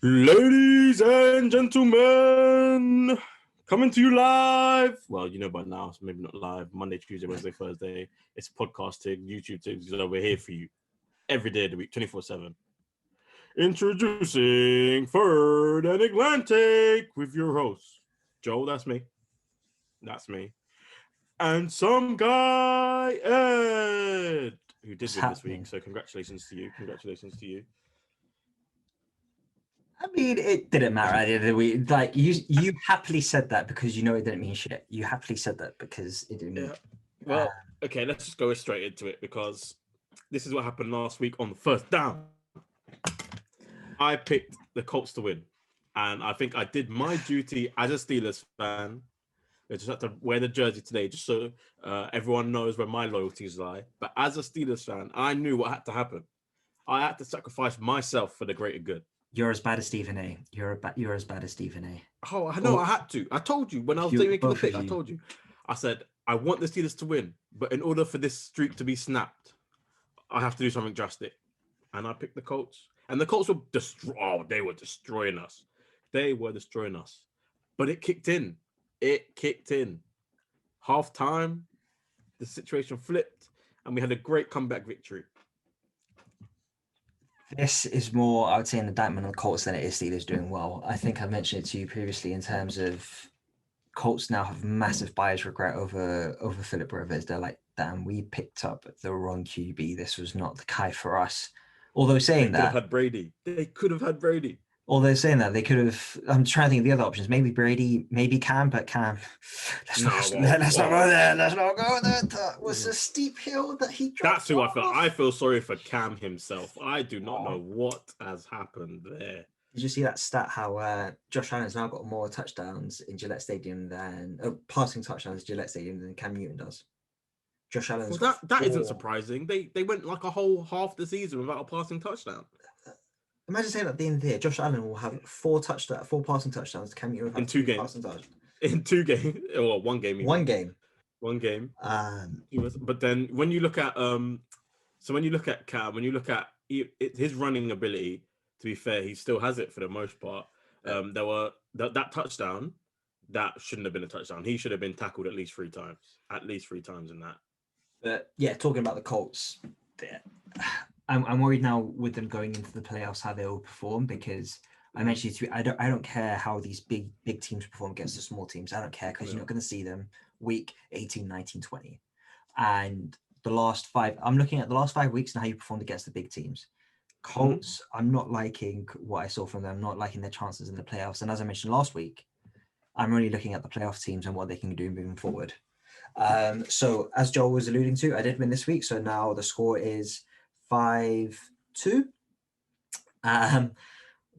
Ladies and gentlemen, coming to you live. Well, you know by now, so maybe not live. Monday, Tuesday, Wednesday, Thursday. It's podcasting, YouTube things. So we're here for you every day of the week, 24/7. Introducing Third and Atlantic with your host, Joel. That's me. That's me. And some guy, Ed, who did win this week. So congratulations to you. Congratulations to you. I mean, it didn't matter at the end of the week. Like you happily said that because you know it didn't mean shit. You happily said that because it didn't mean. Well, okay, let's just go straight into it because this is what happened last week on the first down. I picked the Colts to win, and I think I did my duty as a Steelers fan. I just had to wear the jersey today just so everyone knows where my loyalties lie. But as a Steelers fan, I knew what had to happen. I had to sacrifice myself for the greater good. You're as bad as Stephen A. You're as bad as Stephen A. Oh, I know. I had to. I told you when I was making the pick. I told you. I said I want the Steelers to win, but in order for this streak to be snapped, I have to do something drastic. And I picked the Colts, and the Colts were they were destroying us. They were destroying us, but it kicked in. It kicked in. Half time, the situation flipped, and we had a great comeback victory. This is more, I would say, an indictment on the Colts than it is Steelers doing well. I think I mentioned it to you previously in terms of Colts now have massive buyer's regret over Philip Rivers. They're like, damn, we picked up the wrong QB. This was not the guy for us. Although saying that, they could have had Brady. They could have had Brady. Although saying that, they could have. I'm trying to think of the other options. Maybe Brady, maybe Cam, but Cam. Let's not go there. Let's not go there. That was a steep hill that he dropped. That's who I feel. I feel sorry for Cam himself. I do not know what has happened there. Did you see that stat? How Josh Allen's now got more touchdowns in Gillette Stadium than passing touchdowns in Gillette Stadium than Cam Newton does. Josh Allen's. Well, that isn't surprising. They went like a whole half the season without a passing touchdown. Imagine saying at the end of the year, Josh Allen will have four passing touchdowns. Cam Newton will have in 2 games. In 2 games, or 1 game. Even. 1 game. 1 game. But then when you look at Cam, when you look at his running ability, to be fair, he still has it for the most part. There were that touchdown that shouldn't have been a touchdown. He should have been tackled at least 3 times. At least 3 times in that. But yeah, talking about the Colts. I'm worried now with them going into the playoffs how they'll perform because I mentioned to you, I don't care how these big teams perform against the small teams. I don't care because you're not going to see them week 18, 19, 20. And I'm looking at the last 5 weeks and how you performed against the big teams. Colts, I'm not liking what I saw from them. I'm not liking their chances in the playoffs. And as I mentioned last week, I'm really looking at the playoff teams and what they can do moving forward. So as Joel was alluding to, I did win this week. So now the score is 5-2.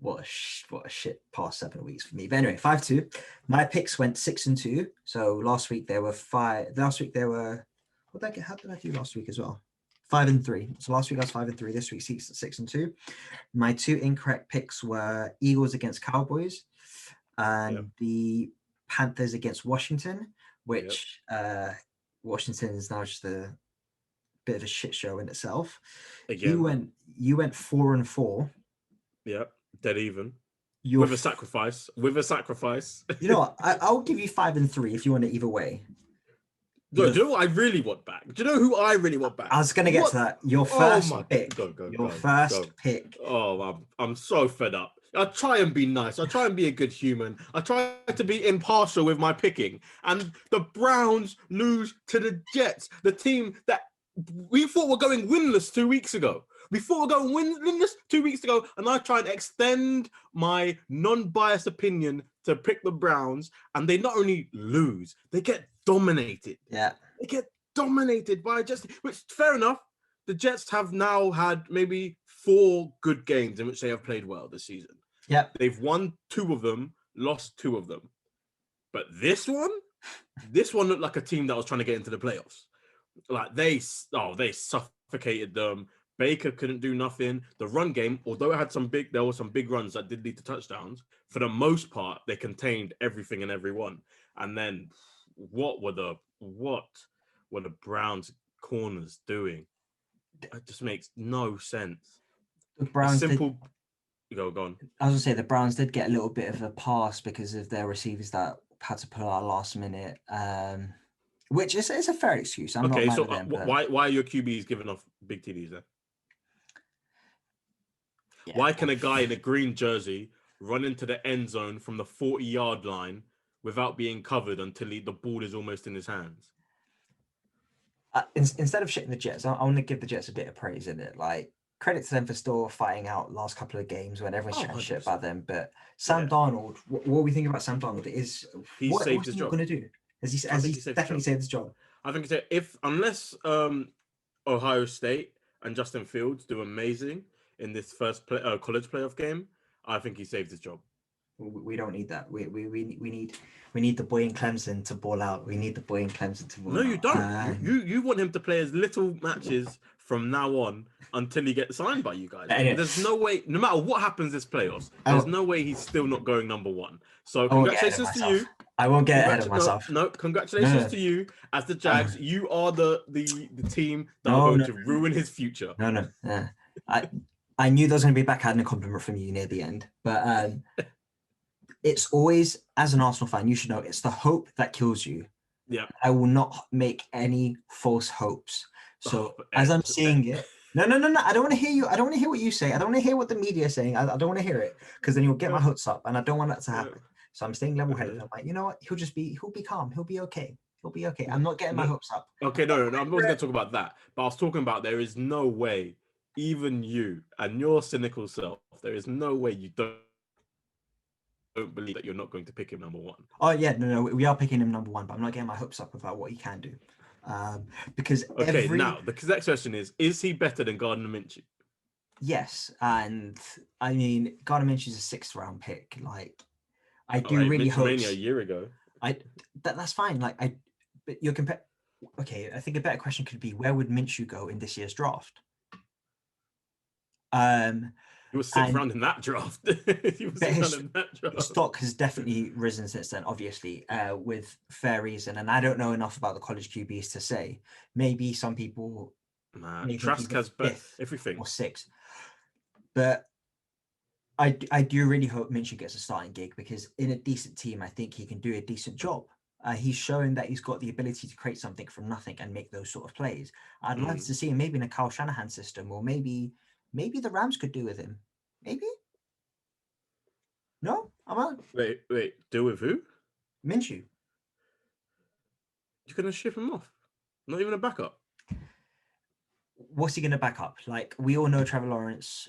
What a shit past 7 weeks for me. But anyway, 5-2. My picks went 6-2. So last week there were 5. Last week there were. How did I do last week as well? 5-3. So last week I was 5-3. This week 6-2. My 2 incorrect picks were Eagles against Cowboys and the Panthers against Washington, which Washington is now just a bit of a shit show in itself. Again. You went 4-4. Yep, dead even. With a sacrifice. You know what? I'll give you 5-3 if you want it either way. Do you know what I really want back? Do you know who I really want back? I was going to get to that. Your first pick. First pick. Oh, I'm so fed up. I try and be nice. I try and be a good human. I try to be impartial with my picking. And the Browns lose to the Jets, the team that we thought were going winless 2 weeks ago. We thought we were going winless 2 weeks ago, and I tried to extend my non-biased opinion to pick the Browns, and they not only lose, they get dominated. Yeah. They get dominated by Jets, which, fair enough, the Jets have now had maybe 4 good games in which they have played well this season. Yeah. They've won 2 of them, lost 2 of them. But this one looked like a team that was trying to get into the playoffs. Like they suffocated them. Baker couldn't do nothing. The run game, although there were some big runs that did lead to touchdowns, for the most part, they contained everything and everyone. And then what were the Browns corners doing? It just makes no sense. The Browns Go on. I was gonna say the Browns did get a little bit of a pass because of their receivers that had to pull out last minute, which is a fair excuse. I'm not Okay, mad so at them. But why are your QBs giving off big TDs then? yeah, Why can a guy in a green jersey run into the end zone from the 40-yard line without being covered until the ball is almost in his hands? Instead of shitting the Jets, I want to give the Jets a bit of praise in it. Like, credit to them for still fighting out last couple of games when everyone's chatting shit about them. But Sam Darnold, what we think about Sam Darnold is He's saved his he job. Going to do? Has he definitely saved his job? I think unless Ohio State and Justin Fields do amazing in this first college playoff game, I think he saved his job. We don't need that. We need the boy in Clemson to ball out. We need the boy in Clemson to ball out. No, you don't. You want him to play as little matches from now on until he gets signed by you guys. Anyway. There's no way, no matter what happens this playoffs, there's no way he's still not going number one. So congratulations to you. I won't get ahead of myself. No, congratulations to you. As the Jags, you are the team that are going to ruin his future. No. I knew there was going to be a backhanded compliment from you near the end, but it's always, as an Arsenal fan, you should know it's the hope that kills you. Yeah. I will not make any false hopes. So as I'm seeing it, no. I don't want to hear you. I don't want to hear what you say. I don't want to hear what the media is saying. I don't want to hear it because then you'll get my hopes up, and I don't want that to happen. So I'm staying level-headed. I'm like, you know what? He'll be calm. He'll be okay. I'm not getting my hopes up. Okay, no. I'm not going to talk about that. But I was talking about there is no way, even you and your cynical self, there is no way you don't believe that you're not going to pick him number one. Oh yeah, no, we are picking him number one, but I'm not getting my hopes up about what he can do. Because now the next question is he better than Gardner Minshew? Yes, and I mean Gardner Minshew is a 6th round pick. Like, I do really hope a year ago. That's fine. Like, but you're okay, I think a better question could be, where would Minshew go in this year's draft? He was 6th round in that draft. His stock has definitely risen since then, obviously, with fair reason. And I don't know enough about the college QBs to say. Maybe some people. Trask has everything. Or 6th. But I do really hope Minshew gets a starting gig, because in a decent team, I think he can do a decent job. He's shown that he's got the ability to create something from nothing and make those sort of plays. I'd like to see him maybe in a Kyle Shanahan system, or maybe the Rams could do with him. Maybe? No? I'm out. Wait. Do with who? Minshew. You're going to ship him off? Not even a backup? What's he going to back up? Like, we all know Trevor Lawrence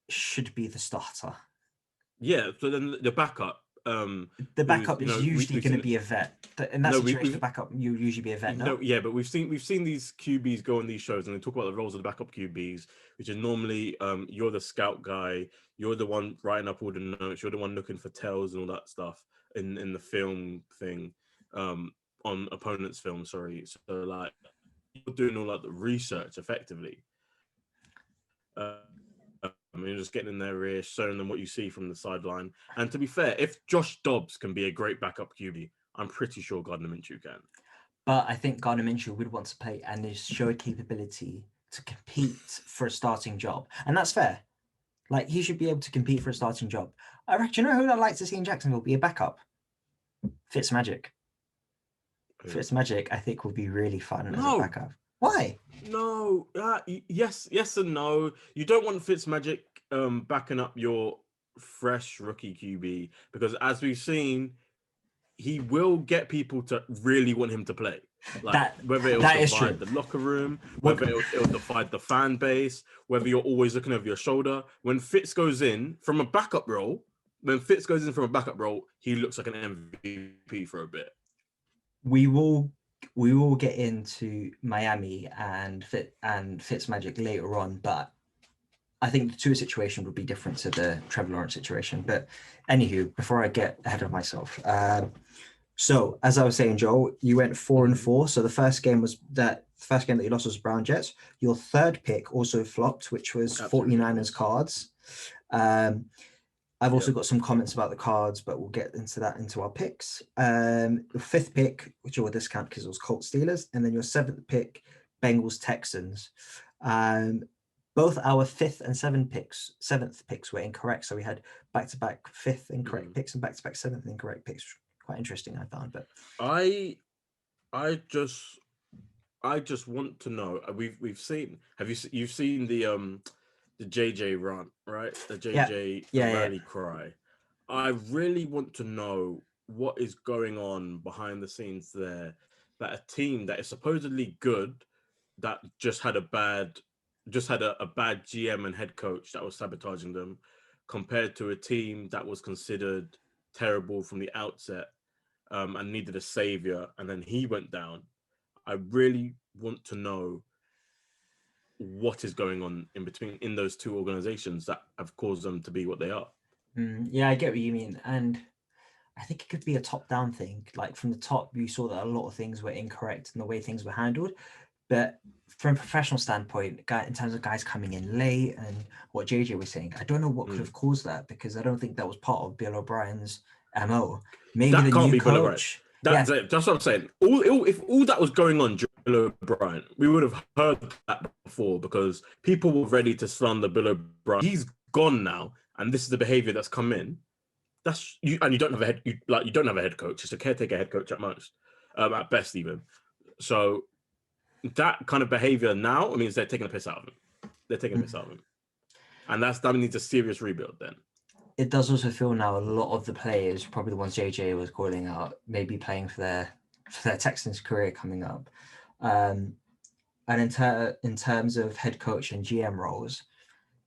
should be the starter. Yeah, so then the backup. The backup is usually going to be a vet. In that situation, the backup you usually be a vet. No, yeah, but we've seen these QBs go on these shows and they talk about the roles of the backup QBs, which is normally you're the scout guy, you're the one writing up all the notes, you're the one looking for tells and all that stuff in the film thing, on opponent's film. Sorry, so like you're doing all like the research effectively. I mean, just getting in their ear, showing them what you see from the sideline. And to be fair, if Josh Dobbs can be a great backup QB, I'm pretty sure Gardner Minshew can. But I think Gardner Minshew would want to play and show a capability to compete for a starting job. And that's fair. Like, he should be able to compete for a starting job. I reckon, you know who I'd like to see in Jacksonville be a backup? Fitzmagic. Fitzmagic, I think, would be really fun as a backup. Why? No, yes and no. You don't want Fitzmagic backing up your fresh rookie QB, because as we've seen, he will get people to really want him to play. Like, whether it'll divide the locker room, whether it'll divide the fan base, whether you're always looking over your shoulder. When Fitz goes in from a backup role, he looks like an MVP for a bit. We will get into Miami and Fitzmagic later on, but I think the Tua situation would be different to the Trevor Lawrence situation. But anywho, before I get ahead of myself, so as I was saying, Joel, you went 4-4. So the first game that you lost was Brown Jets. Your third pick also flopped, which was 49ers Cards. I've also got some comments about the Cards, but we'll get into our picks. The fifth pick, which you will discount because it was Colts Steelers, and then your seventh pick, Bengals Texans. both our seventh picks were incorrect. So we had back-to-back fifth incorrect picks and back-to-back seventh incorrect picks. Quite interesting, I found. But I just want to know. We've seen. You've seen the JJ rant, right? The JJ rally cry. I really want to know what is going on behind the scenes there. That a team that is supposedly good, that just had a bad GM and head coach that was sabotaging them, compared to a team that was considered terrible from the outset, and needed a savior, and then he went down. I really want to know what is going on in those two organizations that have caused them to be what they are. Yeah, I get what you mean, and I think it could be a top-down thing. Like from the top, you saw that a lot of things were incorrect in the way things were handled. But from a professional standpoint, in terms of guys coming in late and what JJ was saying, I don't know what could have caused that, because I don't think that was part of Bill O'Brien's MO. Maybe that the can't new be coach. That's what I'm saying. If all that was going on during Bill O'Brien, we would have heard that before, because people were ready to slander Bill O'Brien. He's gone now, and this is the behavior that's come in. That's you, and you don't have a head coach. It's a caretaker head coach at most, at best even. So that kind of behavior now means they're taking a piss out of him. They're taking a piss out of him, and that needs a serious rebuild. Then it does also feel now a lot of the players, probably the ones JJ was calling out, maybe playing for their Texans career coming up. And in terms of head coach and GM roles,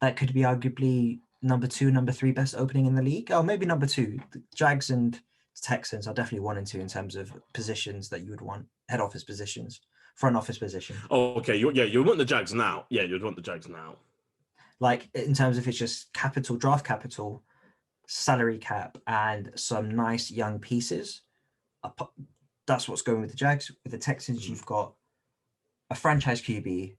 that could be arguably number 2, number 3 best opening in the league. Oh, maybe number 2. The Jags and Texans are definitely 1 and 2 in terms of positions that you would want, head office positions, front office position. Oh, okay. You want the Jags now. Yeah, you'd want the Jags now. Like in terms of it's just capital, draft capital, salary cap, and some nice young pieces. That's what's going with the Jags. With the Texans, you've got a franchise QB,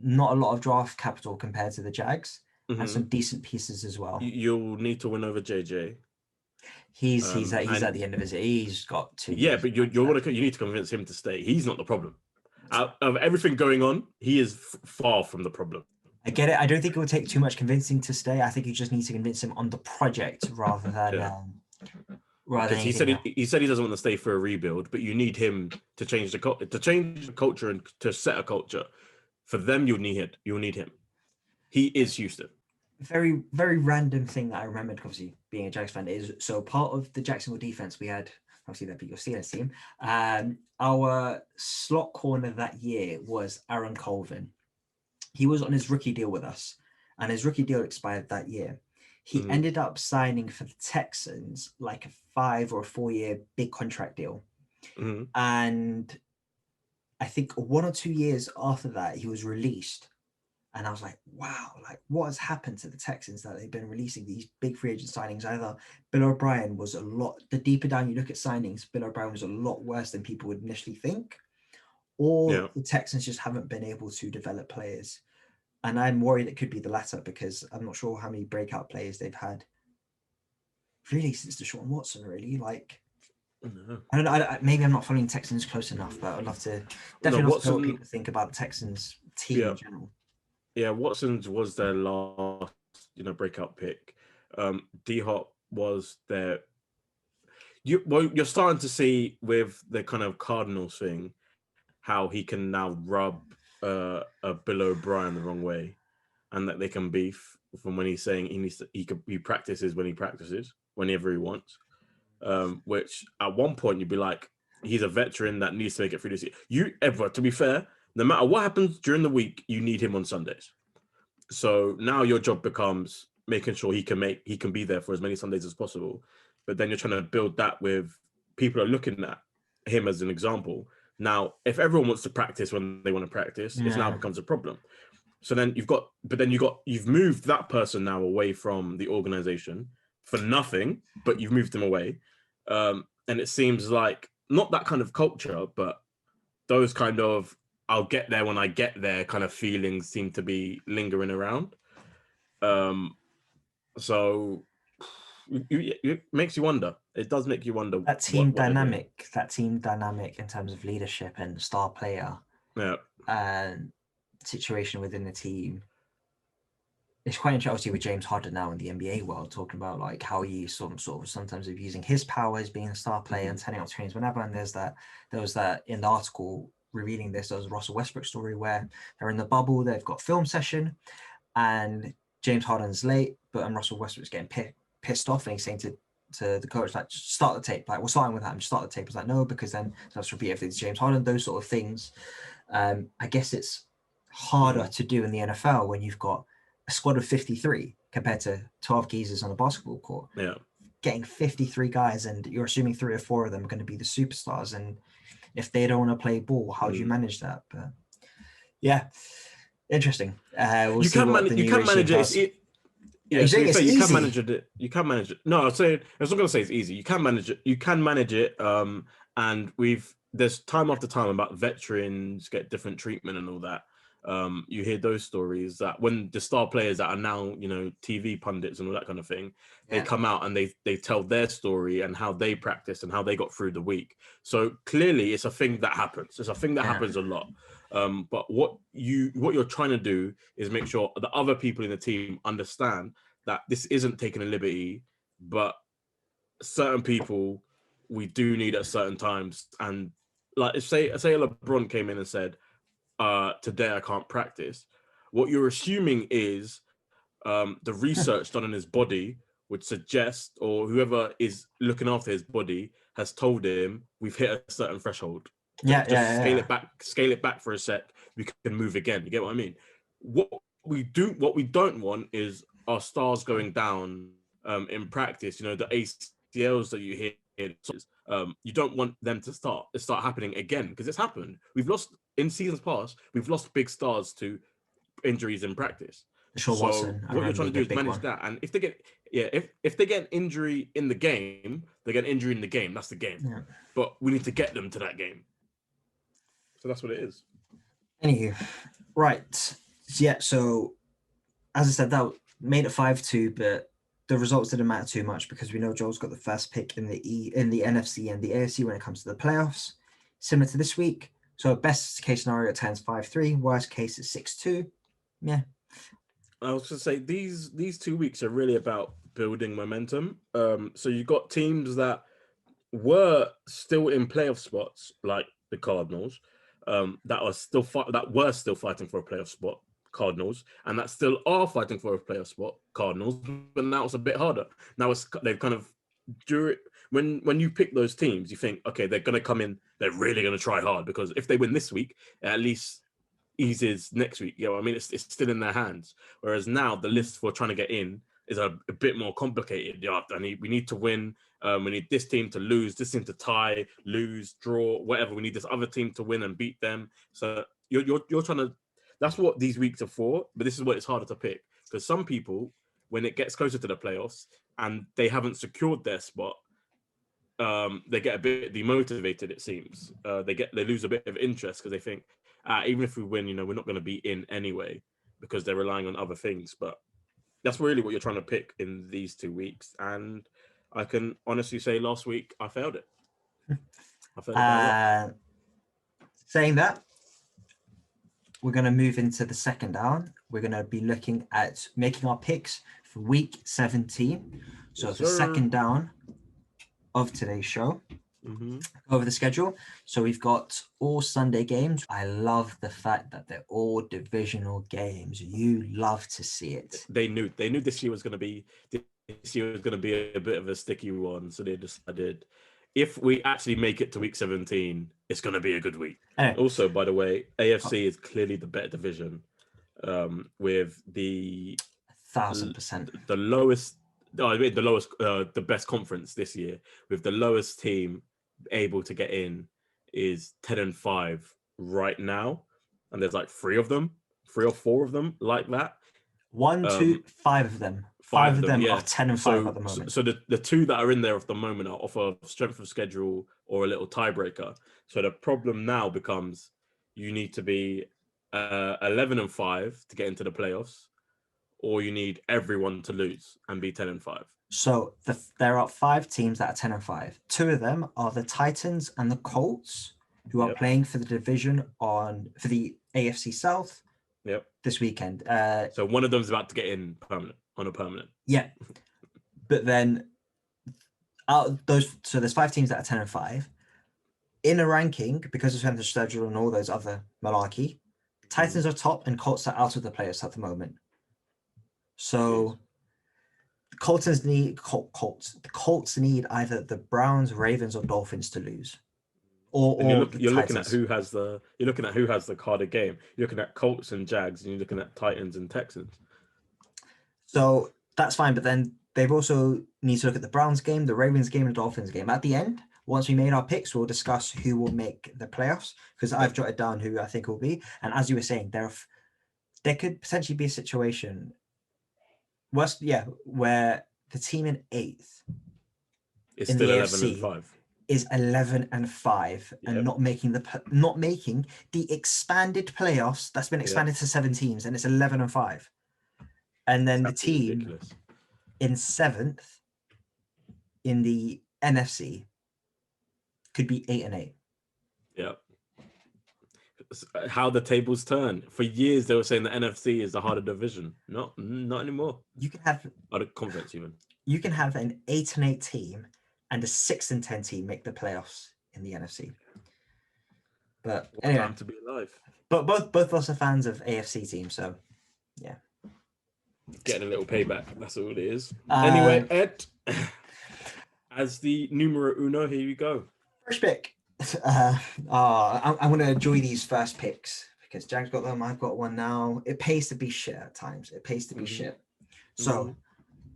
not a lot of draft capital compared to the Jags, and some decent pieces as well. You'll need to win over JJ. He's at the end of his. He's got 2 years. Yeah, but you need to convince him to stay. He's not the problem. Out of everything going on, he is far from the problem. I get it. I don't think it will take too much convincing to stay. I think you just need to convince him on the project rather than because he said he doesn't want to stay for a rebuild, but you need him to change the culture and to set a culture. For them, you'll need him. He is Houston. Very, very random thing that I remembered, obviously being a Jags fan, is so part of the Jacksonville defense we had. Obviously, that beat your Steelers team. Our slot corner that year was Aaron Colvin. He was on his rookie deal with us, and his rookie deal expired that year. He ended up signing for the Texans like a 5 or 4 year big contract deal. And I think 1 or 2 years after that, he was released. And I was like, wow, like what has happened to the Texans that they've been releasing these big free agent signings? Either Bill O'Brien was the deeper down you look at signings, Bill O'Brien was a lot worse than people would initially think, or the Texans just haven't been able to develop players. And I'm worried it could be the latter, because I'm not sure how many breakout players they've had really since Deshaun Watson, really. Like, I don't know, maybe I'm not following Texans close enough, but I'd love to definitely know what people think about the Texans team in general. Yeah, Watson's was their last, breakout pick. D-Hop was their. You're starting to see with the kind of Cardinals thing how he can now rub a Bill O'Brien the wrong way, and that they can beef from when he's saying he practices when he practices whenever he wants. Which at one point you'd be like, he's a veteran that needs to make it through this year. To be fair, no matter what happens during the week, you need him on Sundays. So now your job becomes making sure he can be there for as many Sundays as possible. But then you're trying to build that with people are looking at him as an example. Now, if everyone wants to practice when they want to practice, it now becomes a problem. So then you've moved that person now away from the organization for nothing, but you've moved them away. And it seems like not that kind of culture, but those kind of I'll get there when I get there kind of feelings seem to be lingering around. So it makes you wonder. It does make you wonder. That team dynamic in terms of leadership and star player. Yeah. And situation within the team. It's quite interesting with James Harden now in the NBA world, talking about like how he sort of sometimes of using his power as being a star player and turning up trains whenever. And there was that in the article revealing this, there was a Russell Westbrook story where they're in the bubble, they've got film session, and James Harden's late, but Russell Westbrook's getting pissed off, and he's saying to the coach, like, just start the tape. Like, we're starting with that. Just start the tape. It's like, no, because then let's repeat everything to James Harden. Those sort of things. I guess it's harder to do in the NFL when you've got a squad of 53 compared to 12 geezers on a basketball court. Yeah. Getting 53 guys, and you're assuming 3 or 4 of them are going to be the superstars. And if they don't want to play ball, how do you manage that? But yeah, interesting. You can manage it. Yeah, so you can manage it. You can manage it. No, I was not going to say it's easy. You can manage it. You can manage it. And there's time after time about veterans get different treatment and all that. You hear those stories that when the star players that are now, TV pundits and all that kind of thing, they come out and they tell their story and how they practiced and how they got through the week. So clearly it's a thing that happens. It's a thing that happens a lot. But what you're trying to do is make sure the other people in the team understand that this isn't taking a liberty, but certain people we do need at certain times. And like say LeBron came in and said, today I can't practice. What you're assuming is the research done on his body would suggest, or whoever is looking after his body has told him we've hit a certain threshold. Scale it back for a sec. We can move again. You get what I mean? What we don't want is our stars going down in practice. The ACLs that you hear. You don't want them to start happening again, because it's happened. We've lost in seasons past. We've lost big stars to injuries in practice. Sure, so Watson, what you're trying to do is manage that. And if they get if they get an injury in the game, they get an injury in the game. That's the game. Yeah. But we need to get them to that game. So that's what it is. Anywho, right. Yeah, so as I said, that made it 5-2, but the results didn't matter too much because we know Joel's got the first pick in the NFC and the AFC when it comes to the playoffs, similar to this week. So best case scenario, it turns 5-3. Worst case is 6-2. Yeah. I was going to say these 2 weeks are really about building momentum. So you got teams that were still in playoff spots, like the Cardinals, that were still fighting for a playoff spot, Cardinals, and that still are fighting for a playoff spot, Cardinals. But now it's a bit harder. Now they've kind of when you pick those teams, you think, okay, they're going to come in, they're really going to try hard, because if they win this week, it at least eases next week. I mean, it's still in their hands. Whereas now the list for trying to get in is a bit more complicated. We need to win. We need this team to lose, this team to tie, lose, draw, whatever. We need this other team to win and beat them. So you're trying to. That's what these weeks are for. But this is what it's harder to pick, because some people, when it gets closer to the playoffs and they haven't secured their spot, they get a bit demotivated. It seems they lose a bit of interest because they think, even if we win, we're not going to be in anyway, because they're relying on other things. But that's really what you're trying to pick in these 2 weeks. And I can honestly say last week I failed it. I failed it. Saying that, we're going to move into the second down. We're going to be looking at making our picks for week 17. So the second down of today's show. Over the schedule. So we've got all Sunday games. I love the fact that they're all divisional games. You love to see it. They knew this year was going to be a bit of a sticky one. So they decided, if we actually make it to week 17, it's going to be a good week. Anyway. Also, by the way, AFC is clearly the better division, with the 1,000% the lowest. The best conference this year, with the lowest team able to get in is 10-5 right now, and there's like 3 or 4 of them like that. 1, 2, 5 of them. 5 of them are 10-5 at the moment. So the 2 that are in there at the moment are off of strength of schedule or a little tiebreaker. So the problem now becomes, you need to be 11-5 to get into the playoffs, or you need everyone to lose and be 10-5. So there are 5 teams that are 10-5. 2 of them are the Titans and the Colts, who are playing for the division for the AFC South Yep. this weekend. So one of them's about to get in on a permanent. Yeah, but then so there's 5 teams that are 10-5 in a ranking because of strength of schedule and all those other malarkey. Titans are top and Colts are out of the playoffs at the moment. So the Colts need either the Browns, Ravens, or Dolphins to lose. You're looking at who has the harder game. You're looking at Colts and Jags, and you're looking at Titans and Texans. So that's fine, but then they've also need to look at the Browns game, the Ravens game, and the Dolphins game. At the end, once we made our picks, we'll discuss who will make the playoffs because I've jotted down who I think will be. And as you were saying, there could potentially be a situation, where the team in 8th It's in still the 11-5. Is 11-5 and not making the expanded playoffs. That's been expanded to 7 teams, and it's 11-5. And then the team ridiculous. In 7th in the NFC could be 8-8. Yeah. How the tables turn. For years they were saying the NFC is the harder division. Not anymore. You can have the conference even. You can have an 8-8 team and a 6-10 team make the playoffs in the NFC. But anyway, time to be alive. But both of us are fans of AFC teams, so yeah. Getting a little payback. That's all it is. Anyway, Ed, as the numero uno, here you go. First pick. I'm going to enjoy these first picks because Jack's got them. I've got one now. It pays to be shit at times. It pays to be shit. So,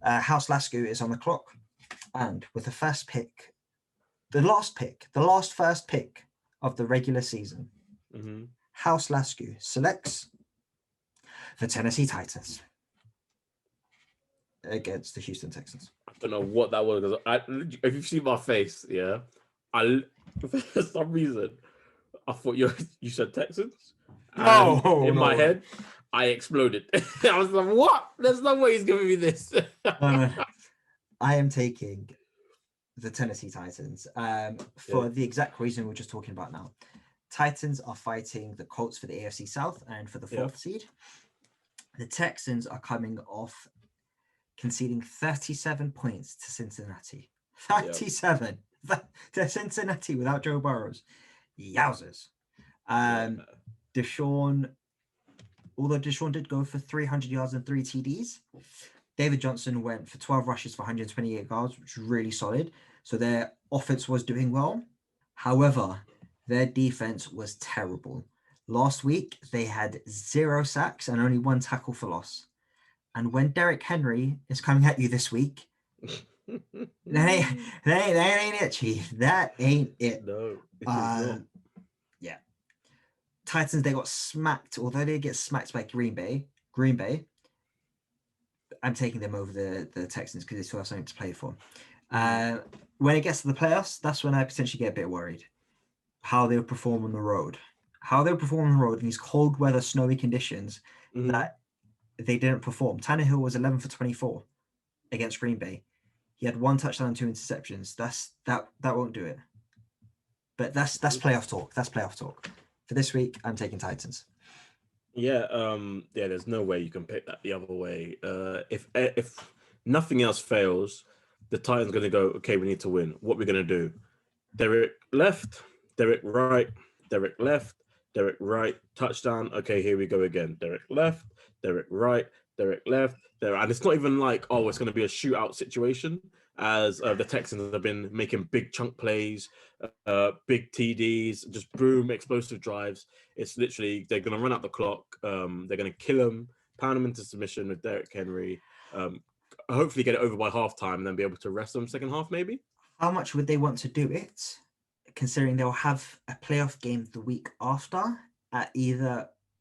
House Lasku is on the clock. And with the first pick, the last first pick of the regular season, House Lasku selects the Tennessee Titans against the Houston Texans. I don't know what that was. If you see my face, for some reason, I thought you said Texans. In my head, I exploded. I was like, what? There's no way he's giving me this. I am taking the Tennessee Titans for the exact reason we're just talking about now. Titans are fighting the Colts for the AFC South and for the 4th seed. The Texans are coming off conceding 37 points to Cincinnati. 37 to Cincinnati without Joe Burrows. Yowzers. Deshaun, although Deshaun did go for 300 yards and 3 TDs, David Johnson went for 12 rushes for 128 yards, which was really solid. So their offense was doing well. However, their defense was terrible. Last week, they had 0 sacks and only 1 tackle for loss. And when Derrick Henry is coming at you this week, that ain't it, Chief. That ain't it. No, it is not. Yeah. Titans, they got smacked, although they get smacked by Green Bay, I'm taking them over the Texans because they still have something to play for. When it gets to the playoffs, that's when I potentially get a bit worried. How they'll perform on the road. In these cold weather, snowy conditions that they didn't perform. Tannehill was 11 for 24 against Green Bay. He had 1 touchdown, 2 interceptions. That won't do it. But that's playoff talk. That's playoff talk. For this week, I'm taking Titans. Yeah, there's no way you can pick that the other way. If nothing else fails, the Titans are going to go, okay, we need to win. What are we going to do? Derek left, Derek right, Derek left, Derek right, touchdown. Okay, here we go again. Derek left, Derek right, Derek left. And it's not even like, it's going to be a shootout situation, as the Texans have been making big chunk plays, big TDs, just boom, explosive drives. It's literally, they're going to run out the clock. They're going to kill him, pound him into submission with Derrick Henry, hopefully get it over by halftime and then be able to rest them second half, maybe. How much would they want to do it, considering they'll have a playoff game the week after at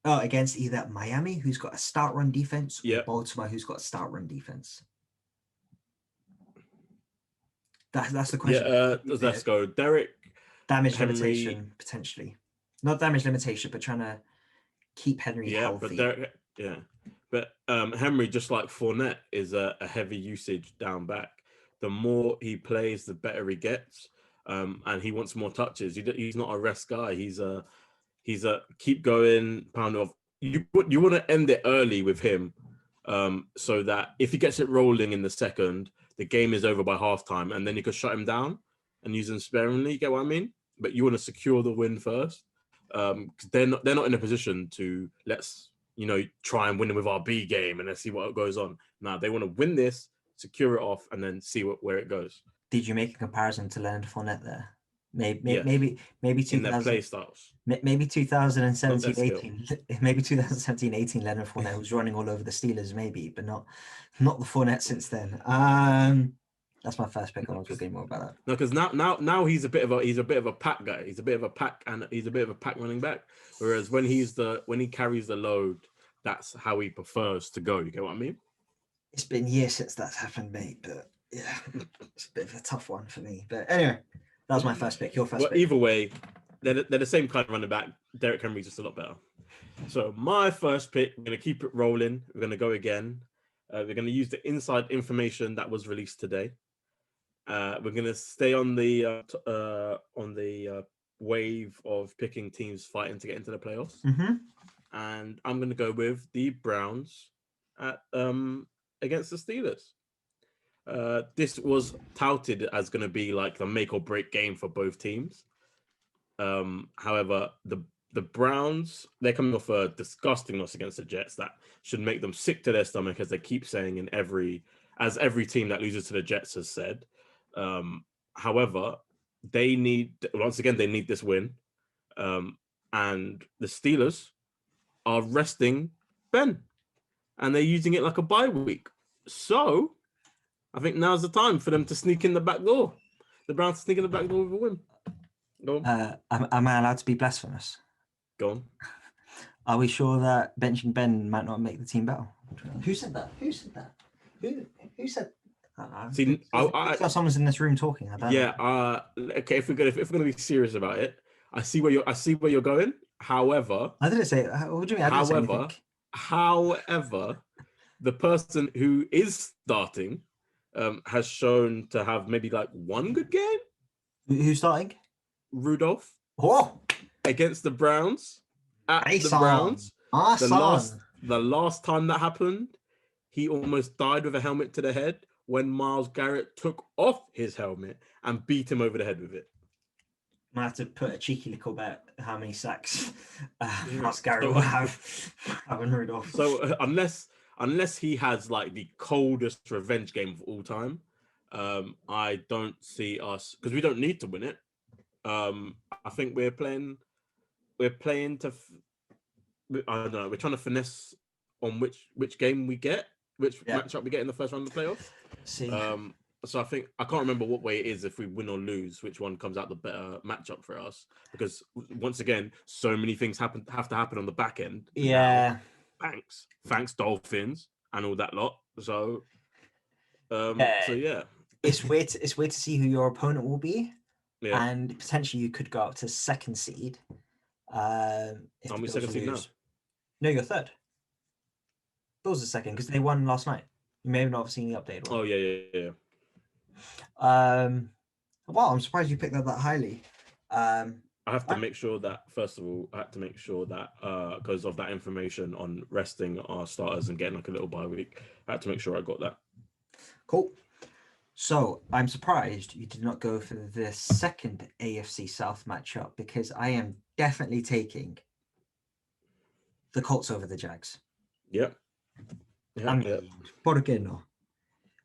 against either Miami, who's got a stout run defense, or Baltimore, who's got a stout run defense? That's the question. Yeah, let's go. Derek. Damage Henry, limitation, potentially. Not damage limitation, but trying to keep Henry healthy. But Henry, just like Fournette, is a heavy usage down back. The more he plays, the better he gets. And he wants more touches. He's not a rest guy. He's a keep going, pound off you want to end it early with him, so that if he gets it rolling in the second, the game is over by halftime, and then you could shut him down and use him sparingly. You get what I mean? But you want to secure the win first, because they're not in a position to try and win with our B game and let's see what goes on. Now they want to win this, secure it off, and then see where it goes. Did you make a comparison to Leonard Fournette there? Maybe Yes. maybe In their 2000, play styles. maybe Not 2017, their 18, maybe 2017, 18, Leonard Fournette was running all over the Steelers, maybe, but not the Fournette since then. That's my first pick. I want to talk more about that. No, because now he's a bit of a pack guy. He's a bit of a pack running back. Whereas when he carries the load, that's how he prefers to go. You get what I mean? It's been years since that's happened, mate. But yeah, it's a bit of a tough one for me. But anyway, that was my first pick. Your first pick. Either way, they're the same kind of running back. Derrick Henry's just a lot better. So my first pick, we're gonna keep it rolling. We're gonna go again. We're gonna use the inside information that was released today. We're gonna stay on the wave of picking teams fighting to get into the playoffs, and I'm gonna go with the Browns at against the Steelers. This was touted as going to be like the make or break game for both teams. However, the Browns, they're coming off a disgusting loss against the Jets that should make them sick to their stomach, as they keep saying every team that loses to the Jets has said. However, they need this win. And the Steelers are resting Ben, and they're using it like a bye week. So I think now's the time for them to sneak in the back door. The Browns sneak in the back door with a win. Go on. Am I allowed to be blasphemous? Go on. Are we sure that benching Ben might not make the team better? Who said that? Who said that? Who said? See, someone's in this room talking. I don't know. Okay. If we're gonna be serious about it, I see where you're going. However, I didn't say. What do you mean? I didn't say anything. However, the person who is starting has shown to have maybe like one good game. Who's starting? Rudolph. Oh, against the Browns. At the Browns. The last time that happened, he almost died with a helmet to the head when Myles Garrett took off his helmet and beat him over the head with it. I have to put a cheeky little bet how many sacks Myles Garrett will have having Rudolph. So unless he has like the coldest revenge game of all time, I don't see us, because we don't need to win it. I think we're playing to, I don't know, we're trying to finesse on which game we get, which matchup we get in the first round of the playoffs. See. So I can't remember what way it is, if we win or lose, which one comes out the better matchup for us, because once again, so many things have to happen on the back end. Yeah. Now, thanks Dolphins and all that lot. So yeah. It's weird to see who your opponent will be. Yeah. And potentially you could go up to second seed. Aren't we second seed now? No, you're third. Bills are second because they won last night. You may have not seen the update. Oh yeah. Wow, I'm surprised you picked that highly. I have to make sure that, first of all, because of that information on resting our starters and getting like a little bye week, I had to make sure I got that. Cool. So I'm surprised you did not go for the second AFC South matchup, because I am definitely taking the Colts over the Jags. Yep. ¿Por qué no?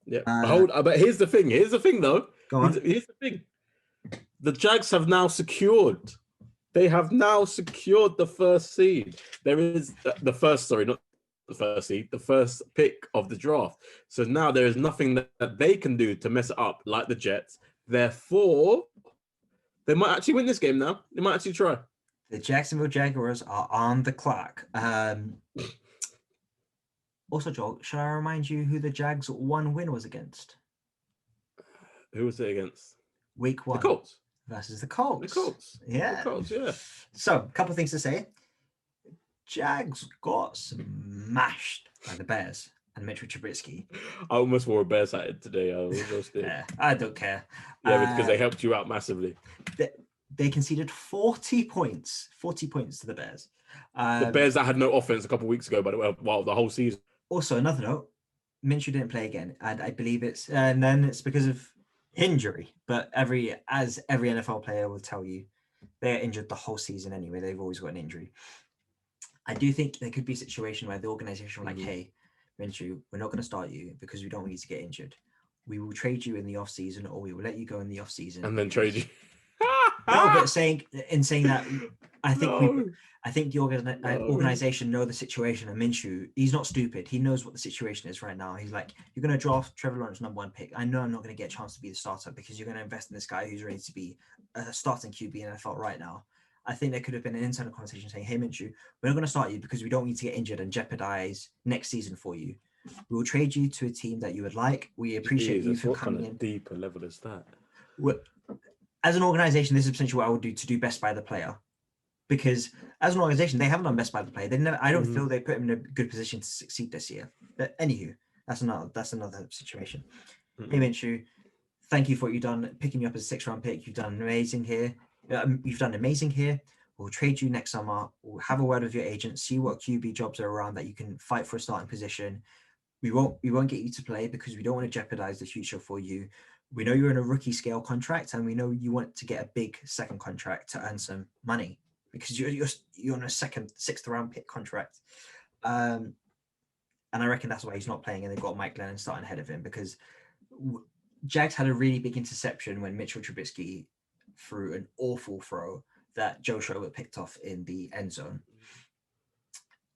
Yeah. But here's the thing though. Go on. Here's the thing. The Jags have now secured. They have now secured the first seed. There is the first pick of the draft. So now there is nothing that they can do to mess it up, like the Jets. Therefore, they might actually win this game now. They might actually try. The Jacksonville Jaguars are on the clock. Also, Joel, should I remind you who the Jags' one win was against? Who was it against? Week 1. The Colts. Versus the Colts. The Colts. Yeah. The Colts, yeah. So, a couple of things to say. Jags got smashed by the Bears and Mitchell Trubisky. I almost wore a Bears hat today. I almost did. Yeah, I don't care. Yeah, because they helped you out massively. They conceded 40 points to the Bears. The Bears that had no offense a couple of weeks ago, by the way, well, the whole season. Also, another note, Minshew didn't play again, and I believe and then it's because of injury. But as every NFL player will tell you, they're injured the whole season anyway. They've always got an injury. I do think there could be a situation where the organization were like, hey, Minshew, we're not going to start you because we don't want you to get injured. We will trade you in the off season, or we will let you go in the off season and then trade you. No, but saying that, I think I think the organization know the situation. And Minshew, he's not stupid. He knows what the situation is right now. He's like, you're going to draft Trevor Lawrence #1 pick. I know I'm not going to get a chance to be the starter because you're going to invest in this guy who's ready to be a starting QB in NFL right now. I think there could have been an internal conversation saying, hey, Minshew, we're not going to start you because we don't need to get injured and jeopardize next season for you. We will trade you to a team that you would like. We appreciate you for coming in. Deeper level is that? As an organization, this is essentially what I would do to do best by the player. Because as an organization, they haven't done best by the player. I don't feel they put him in a good position to succeed this year. But anywho, that's another situation. Hey, Minshew, thank you for what you've done. Picking you up as a 6th-round pick. You've done amazing here. We'll trade you next summer. We'll have a word with your agent, see what QB jobs are around that you can fight for a starting position. We won't get you to play because we don't want to jeopardize the future for you. We know you're in a rookie scale contract, and we know you want to get a big second contract to earn some money because you're on a 6th-round pick contract. And I reckon that's why he's not playing, and they've got Mike Glennon starting ahead of him because Jags had a really big interception when Mitchell Trubisky threw an awful throw that Joe Schobert picked off in the end zone.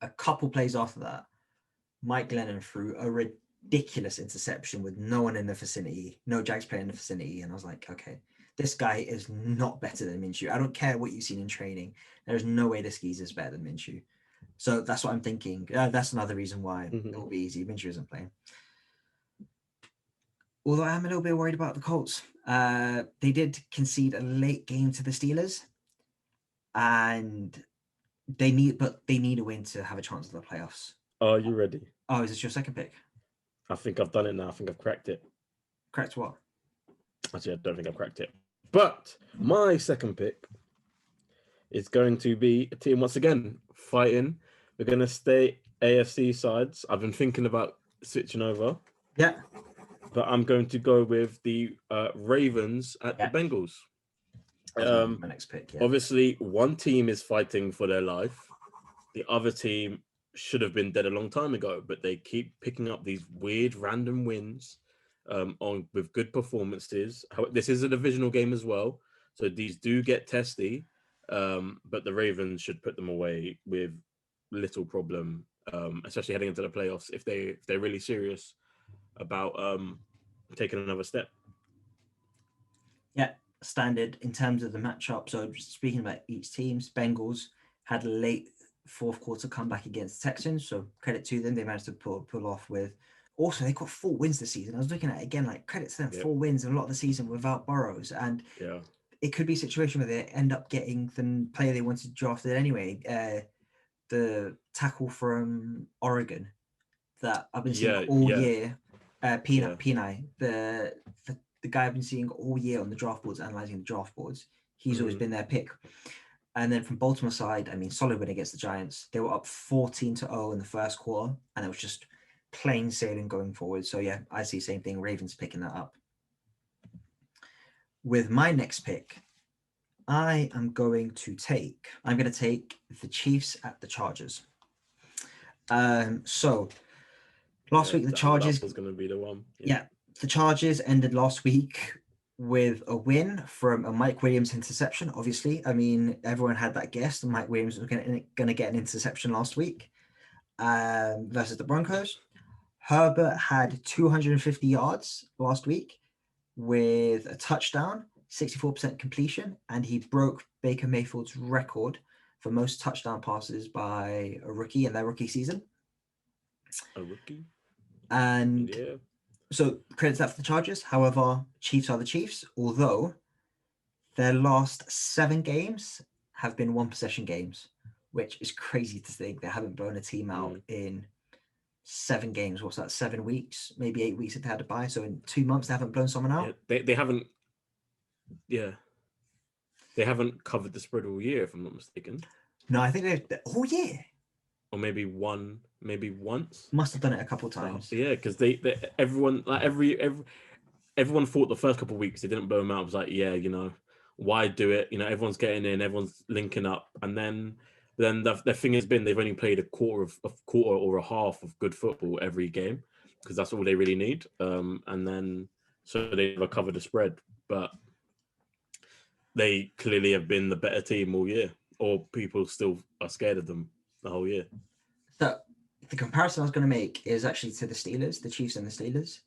A couple plays after that, Mike Glennon threw a ridiculous interception with no one in the vicinity, no Jags player in the vicinity. And I was like, okay, this guy is not better than Minshew. I don't care what you've seen in training. There's no way this geezer's better than Minshew. So that's what I'm thinking. That's another reason why it will be easy. Minshew isn't playing. Although I am a little bit worried about the Colts. They did concede a late game to the Steelers. And they need a win to have a chance at the playoffs. Are you ready? Oh, is this your second pick? I think I've done it now. I think I've cracked it. Cracked what? Actually, I don't think I've cracked it. But my second pick is going to be a team once again fighting. We're going to stay AFC sides. I've been thinking about switching over. Yeah. But I'm going to go with the Ravens at the Bengals. My next pick. Yeah. Obviously, one team is fighting for their life. The other team should have been dead a long time ago, but they keep picking up these weird random wins with good performances. This is a divisional game as well, so these do get testy, but the Ravens should put them away with little problem, especially heading into the playoffs if they're really serious about taking another step. Yeah, standard in terms of the matchup. So speaking about each team's, Bengals had a late fourth quarter comeback against the Texans, so credit to them. They managed to pull off with. Also, they got 4 wins this season. I was looking at it again, like credit to them, 4 wins in a lot of the season without Burrows, and it could be a situation where they end up getting the player they wanted drafted anyway. The tackle from Oregon that I've been seeing all year, Peni, the guy I've been seeing all year on the draft boards, analyzing the draft boards. He's always been their pick. And then from Baltimore side, I mean, solid win against the Giants. They were up 14-0 in the first quarter, and it was just plain sailing going forward. So yeah, I see the same thing. Ravens picking that up. With my next pick, I'm going to take the Chiefs at the Chargers. So last week the Chargers was going to be the one. The Chargers ended last week with a win from a Mike Williams interception. Obviously, I mean, everyone had that guess. Mike Williams was going to get an interception last week versus the Broncos. Herbert had 250 yards last week with a touchdown, 64% completion, and he broke Baker Mayfield's record for most touchdown passes by a rookie in their rookie season. A rookie? And so credit that for the Chargers. However, Chiefs are the Chiefs, although their last 7 games have been 1-possession games, which is crazy to think. They haven't blown a team out in 7 games. What's that? 7 weeks, maybe 8 weeks if they had to buy. So in 2 months, they haven't blown someone out. They haven't. Yeah, they haven't covered the spread all year, if I'm not mistaken. No, I think they've all year. or maybe once. Must have done it a couple times. Yeah, because everyone like everyone thought the first couple of weeks they didn't blow them out. It was like, yeah, why do it? Everyone's getting in, everyone's linking up, and then the thing has been they've only played a quarter or a half of good football every game because that's all they really need. And then so they never cover the spread, but they clearly have been the better team all year, or people still are scared of them the whole year. So the comparison I was going to make is actually to the Steelers, the Chiefs and the Steelers,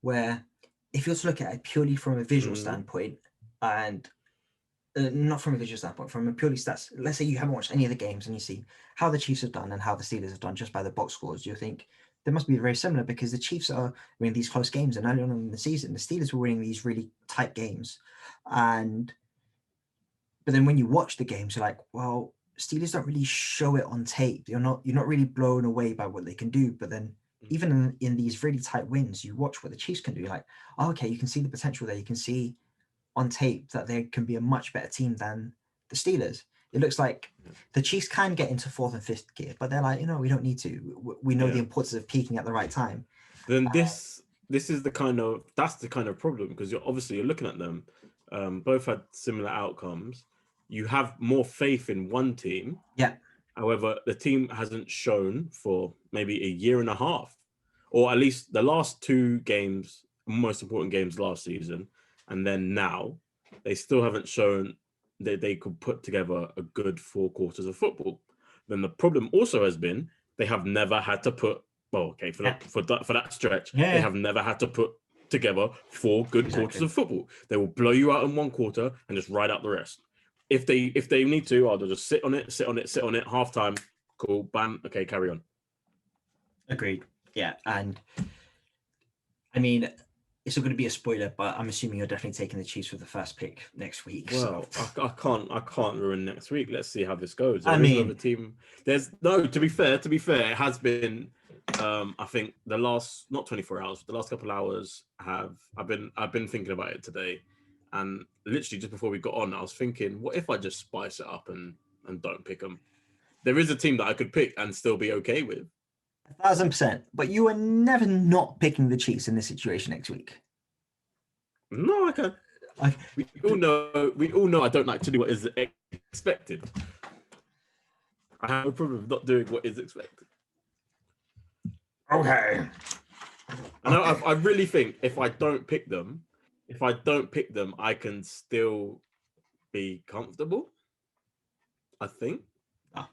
where if you were to look at it purely from a visual standpoint, and not from a visual standpoint, from a purely stats, let's say you haven't watched any of the games and you see how the Chiefs have done and how the Steelers have done just by the box scores, you think they must be very similar because the Chiefs are winning these close games, and early on in the season, the Steelers were winning these really tight games. But then when you watch the games, you're like, well, Steelers don't really show it on tape. You're not really blown away by what they can do. But then even in these really tight wins, you watch what the Chiefs can do. You're like, oh, okay, you can see the potential there. You can see on tape that they can be a much better team than the Steelers. It looks like the Chiefs can get into fourth and fifth gear, but they're like, we don't need to. We know the importance of peaking at the right time. Then this is the kind of problem because you're looking at them. Both had similar outcomes. You have more faith in one team. Yeah. However, the team hasn't shown for maybe a year and a half, or at least the last two games, most important games last season, and then now, they still haven't shown that they could put together a good 4 quarters of football. Then the problem also has been they have never had to put for that stretch. Yeah. They have never had to put together 4 good quarters of football. They will blow you out in one quarter and just ride out the rest. If they need to, they'll just sit on it, halftime, cool, bam, okay, carry on. Agreed. Yeah, and I mean, it's not going to be a spoiler, but I'm assuming you're definitely taking the Chiefs for the first pick next week. Well, so. I can't ruin next week. Let's see how this goes. To be fair, it has been. I think the last not 24 hours, the last couple of hours I've been thinking about it today. And literally just before we got on, I was thinking, what if I just spice it up and don't pick them? There is a team that I could pick and still be okay with. 1,000%. But you are never not picking the Chiefs in this situation next week. No, I can. We all know I don't like to do what is expected. I have a problem with not doing what is expected. Okay. I really think if I don't pick them, I can still be comfortable. I think, and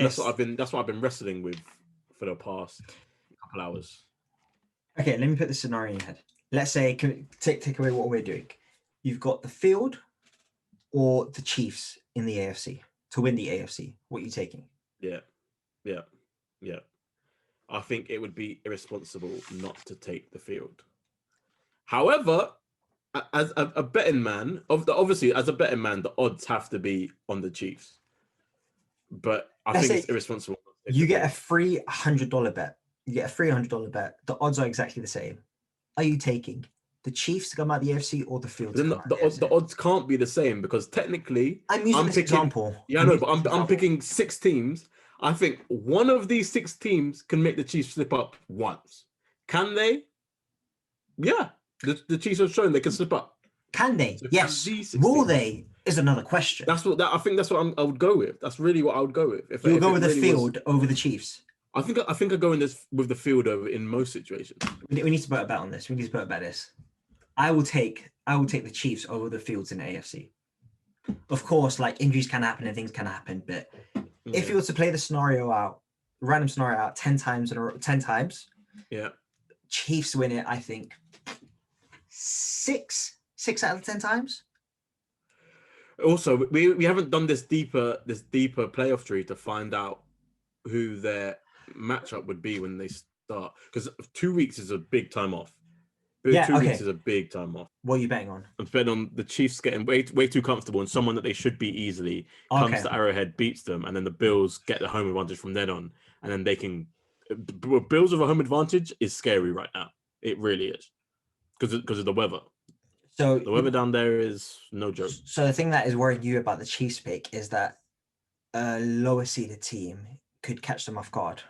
yes. That's what I've been wrestling with for the past couple hours. Okay, let me put the scenario in your head. Let's say, take away what we're doing. You've got the field or the Chiefs in the AFC to win the AFC. What are you taking? Yeah. I think it would be irresponsible not to take the field. However, as a betting man, as a betting man, the odds have to be on the Chiefs. But I think it's irresponsible. You get a free $100 bet. The odds are exactly the same. Are you taking the Chiefs to come out the AFC or the field? The odds can't be the same because technically, I'm using this example. Yeah, I know, but I'm picking 6 teams. I think one of these 6 teams can make the Chiefs slip up once. Can they? Yeah. The Chiefs have shown they can slip up. Can they? So yes. Will they? Is another question. I think that's what I would go with. That's really what I would go with. You'll go with the field over the Chiefs. I think I go in this with the field over in most situations. We need to put a bet on this. I will take the Chiefs over the fields in the AFC. Of course, like injuries can happen and things can happen, but if you were to play the random scenario out 10 times, yeah, Chiefs win it. I think 6 out of 10 times. Also, we haven't done this deeper playoff tree to find out who their matchup would be when they start, because 2 weeks is a big time off. 2 weeks is a big time off. What are you betting on? I'm betting on the Chiefs getting way too comfortable and someone that they should beat easily comes to Arrowhead, beats them, and then the Bills get the home advantage from then on, and then they can. Bills with a home advantage is scary right now. It really is, because of the weather. So the weather down there is no joke. So the thing that is worrying you about the Chiefs pick is that a lower seeded team could catch them off guard.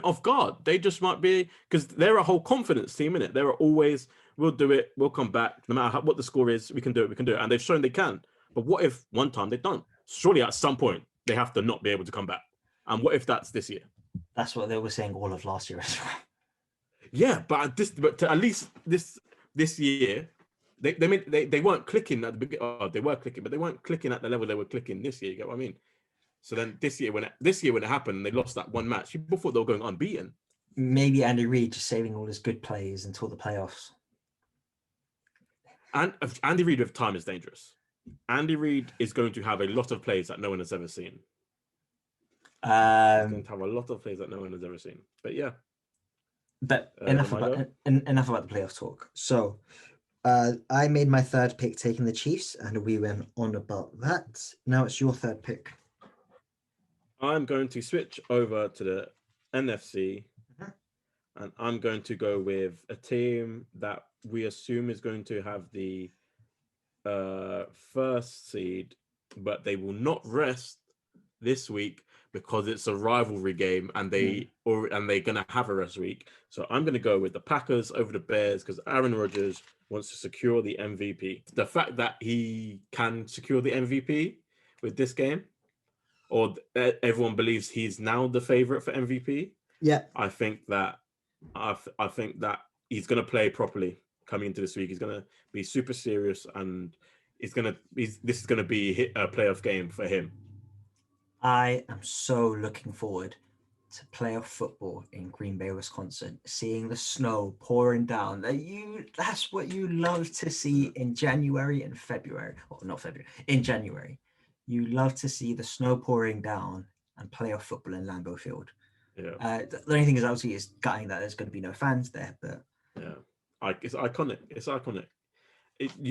Off guard. They just might be, because they're a whole confidence team, innit? They're always, we'll do it, we'll come back, no matter what the score is, we can do it, and they've shown they can. But what if one time they don't? Surely at some point they have to not be able to come back. And what if that's this year? That's what they were saying all of last year as well. Yeah, but at least this year, they weren't clicking at the beginning. Oh, they were clicking, but they weren't clicking at the level they were clicking this year. You get what I mean? So then this year when it happened, and they lost that one match, people thought they were going unbeaten. Maybe Andy Reid just saving all his good plays until the playoffs. And Andy Reid with time is dangerous. Andy Reid is going to have a lot of plays that no one has ever seen. He's going to have a lot of plays that no one has ever seen. But yeah. But enough about the playoff talk. So I made my third pick taking the Chiefs, and we went on about that. Now it's your third pick. I'm going to switch over to the NFC, and I'm going to go with a team that we assume is going to have the first seed, but they will not rest this week because it's a rivalry game, and they're gonna have a rest week. So I'm gonna go with the Packers over the Bears because Aaron Rodgers wants to secure the MVP. The fact that he can secure the MVP with this game, or everyone believes he's now the favorite for MVP. Yeah, I think that he's gonna play properly coming into this week. He's gonna be super serious, and this is gonna be a playoff game for him. I am so looking forward to playoff football in Green Bay, Wisconsin, seeing the snow pouring down. That's what you love to see in January and February. Well, not February, in January. You love to see the snow pouring down and playoff football in Lambeau Field. Yeah. The only thing is obviously it's gutting that there's going to be no fans there, but yeah, it's iconic. It's iconic.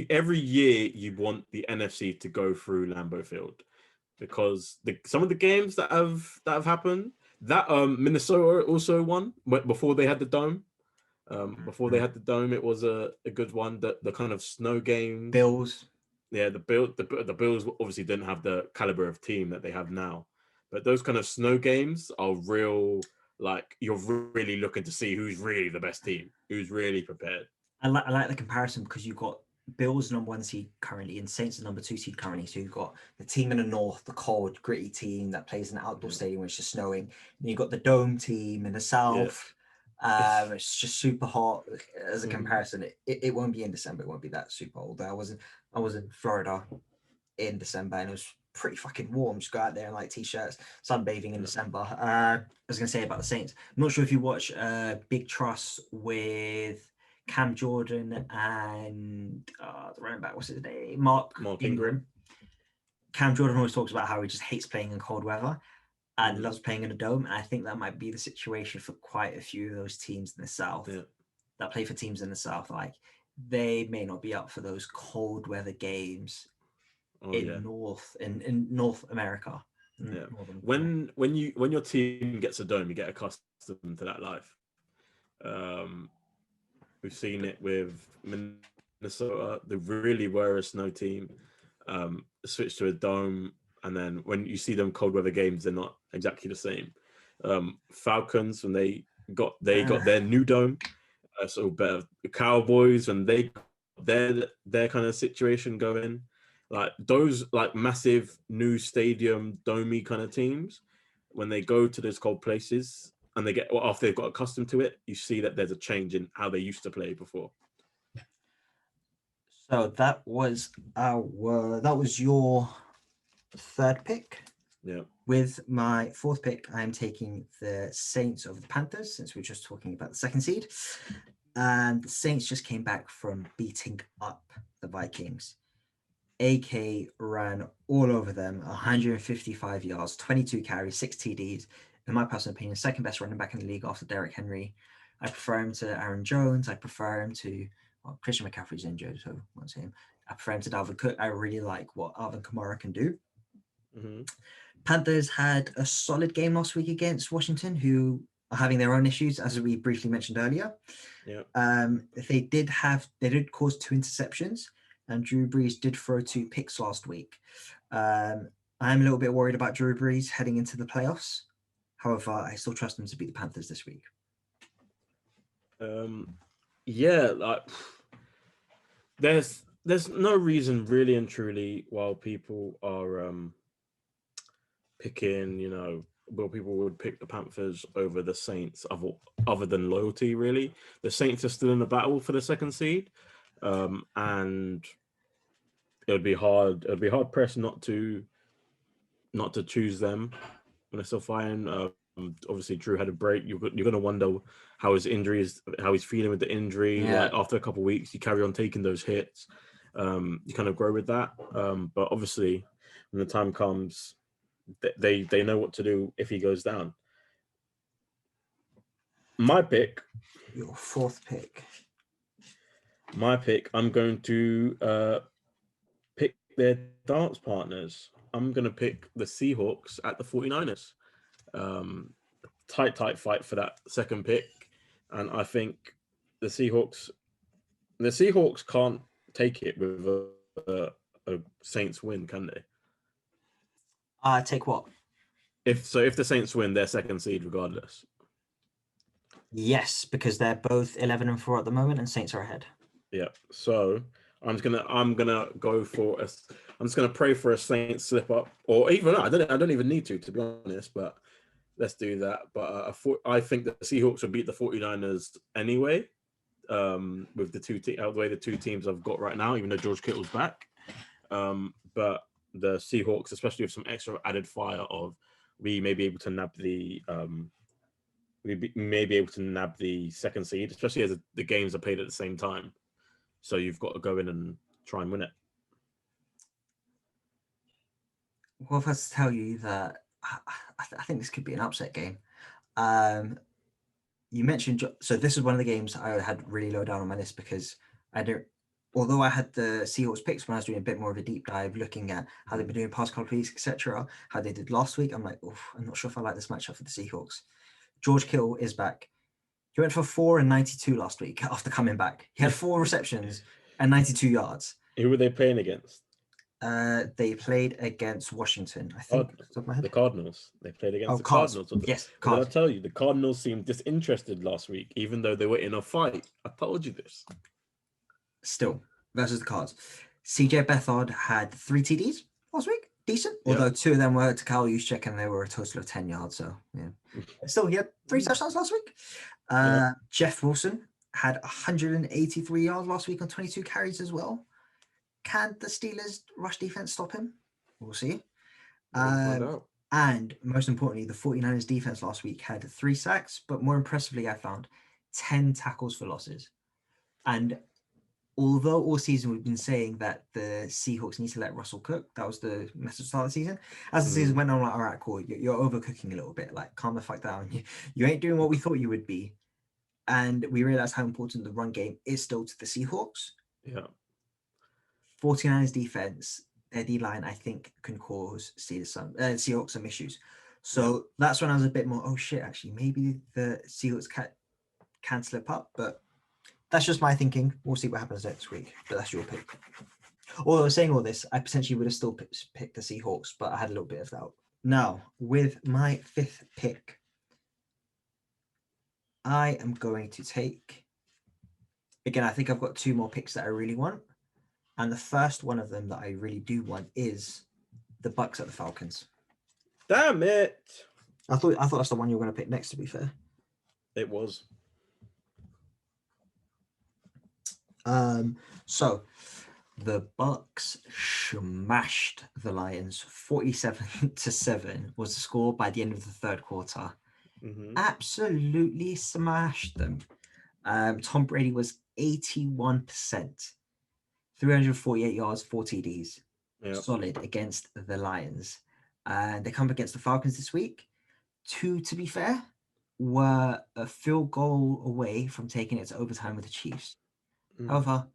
Every year you want the NFC to go through Lambeau Field because some of the games that have happened, that Minnesota also won before they had the dome. Before they had the dome, it was a good one. The kind of snow games. Bills. Yeah, the Bills obviously didn't have the caliber of team that they have now, but those kind of snow games are real. Like you're really looking to see who's really the best team, who's really prepared. I like the comparison because you've got Bills number 1 seed currently and Saints number 2 seed currently. So you've got the team in the north, the cold, gritty team that plays in an outdoor stadium where it's just snowing. And you've got the dome team in the south. Yeah. It's just super hot. As a comparison, it won't be in December. It won't be that super cold. I was in Florida in December and it was pretty fucking warm. Just go out there in like t-shirts, sunbathing in December. I was gonna say about the Saints. I'm not sure if you watch Big Trust with Cam Jordan and the running back, what's his name? Mark Ingram. Cam Jordan always talks about how he just hates playing in cold weather and loves playing in a dome. And I think that might be the situation for quite a few of those teams in the South that play for teams in the South. Like they may not be up for those cold weather games in North America. Yeah. When your team gets a dome, you get accustomed to that life. We've seen it with Minnesota. They really were a snow team. Switched to a dome, and then when you see them cold weather games, they're not exactly the same. Falcons, when they got their new dome, so better. The Cowboys, when they got their kind of situation going, like those like massive new stadium domey kind of teams, when they go to those cold places and after they've got accustomed to it, you see that there's a change in how they used to play before. So that was your third pick. Yeah. With my fourth pick, I am taking the Saints over the Panthers, since we're just talking about the second seed. And the Saints just came back from beating up the Vikings. AK ran all over them, 155 yards, 22 carries, 6 TDs. In my personal opinion, second best running back in the league after Derrick Henry. I prefer him to Aaron Jones. I prefer him to Christian McCaffrey's injured, so I won't say him. I prefer him to Dalvin Cook. I really like what Alvin Kamara can do. Panthers had a solid game last week against Washington, who are having their own issues, as we briefly mentioned earlier. They did cause 2 interceptions, and Drew Brees did throw 2 picks last week. I I'm a little bit worried about Drew Brees heading into the playoffs. However, I still trust them to beat the Panthers this week. Yeah, like there's no reason really and truly while people are picking, well, people would pick the Panthers over the Saints other than loyalty, really. The Saints are still in the battle for the second seed. And it'd be hard pressed not to choose them when they're still fighting. Obviously Drew had a break. You're gonna wonder how his injury is, how he's feeling with the injury. Yeah. Like after a couple of weeks, you carry on taking those hits. You kind of grow with that. But obviously, when the time comes, they know what to do if he goes down. My pick. Your fourth pick. My pick. I'm going to pick their dance partners. I'm going to pick the Seahawks at the 49ers. Tight fight for that second pick. And I think the Seahawks can't take it with a Saints win, can they? Take what? If the Saints win, they're second seed regardless. Yes, because they're both 11-4 at the moment, and Saints are ahead. Yeah. So I'm gonna go for I'm just gonna pray for a Saints slip up, or even I don't even need to be honest, but let's do that. But I think the Seahawks will beat the 49ers anyway, with the way the two teams I've got right now, even though George Kittle's back. But the Seahawks, especially with some extra added fire of we may be able to nab the second seed, especially as the games are played at the same time. So you've got to go in and try and win it. Well, if I was to tell you that I think this could be an upset game. You mentioned, so this is one of the games I had really low down on my list because although I had the Seahawks picks when I was doing a bit more of a deep dive, looking at how they've been doing past couple of weeks, etc., how they did last week, I'm like, I'm not sure if I like this matchup for the Seahawks. George Kittle is back. He went for 4 and 92 last week after coming back. He had 4 receptions and 92 yards. Who were they playing against? They played against Washington, I think. The Cardinals. They played against the Cardinals. Yes, Cardinals. Did I tell you, the Cardinals seemed disinterested last week, even though they were in a fight. I told you this. Still, versus the Cards. CJ Beathard had 3 TDs last week. Decent. Although 2 of them were to Kyle Juszczyk and they were a total of 10 yards. So, yeah. Still, he had 3 touchdowns last week. Jeff Wilson had 183 yards last week on 22 carries as well. Can the Steelers' rush defense stop him? We'll see. And most importantly, the 49ers defense last week had 3 sacks, but more impressively, I found 10 tackles for losses. And although all season we've been saying that the Seahawks need to let Russell cook, that was the message to start the season. As the season went on, like, all right, cool, you're overcooking a little bit. Like, calm the fuck down. You ain't doing what we thought you would be. And we realized how important the run game is still to the Seahawks. Yeah. 49ers defense, their D-line, I think, can cause Seahawks some issues. So that's when I was a bit more, oh shit, actually, maybe the Seahawks can slip up, but that's just my thinking. We'll see what happens next week, but that's your pick. Although saying all this, I potentially would have still picked the Seahawks, but I had a little bit of doubt. Now, with my 5th pick, I am going to take, again, I think I've got 2 more picks that I really want. And the first one of them that I really do want is the Bucks at the Falcons. Damn it. I thought that's the one you were going to pick next, to be fair. It was. So the Bucks smashed the Lions 47-7 was the score by the end of the 3rd quarter. Absolutely smashed them. Tom Brady was 81%. 348 yards, 4 TDs. Yep. Solid against the Lions. And they come up against the Falcons this week. 2, to be fair, were a field goal away from taking it to overtime with the Chiefs. However,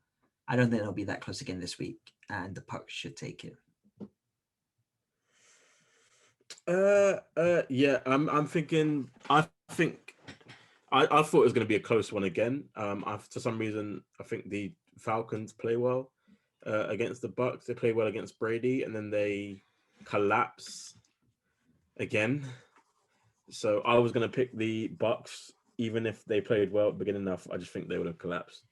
I don't think it'll be that close again this week, and the Bucks should take it. Yeah, I'm thinking. I thought it was going to be a close one again. For some reason, I think the Falcons play well against the Bucks. They play well against Brady, and then they collapse again. So I was going to pick the Bucks, even if they played well at the beginning enough. I just think they would have collapsed,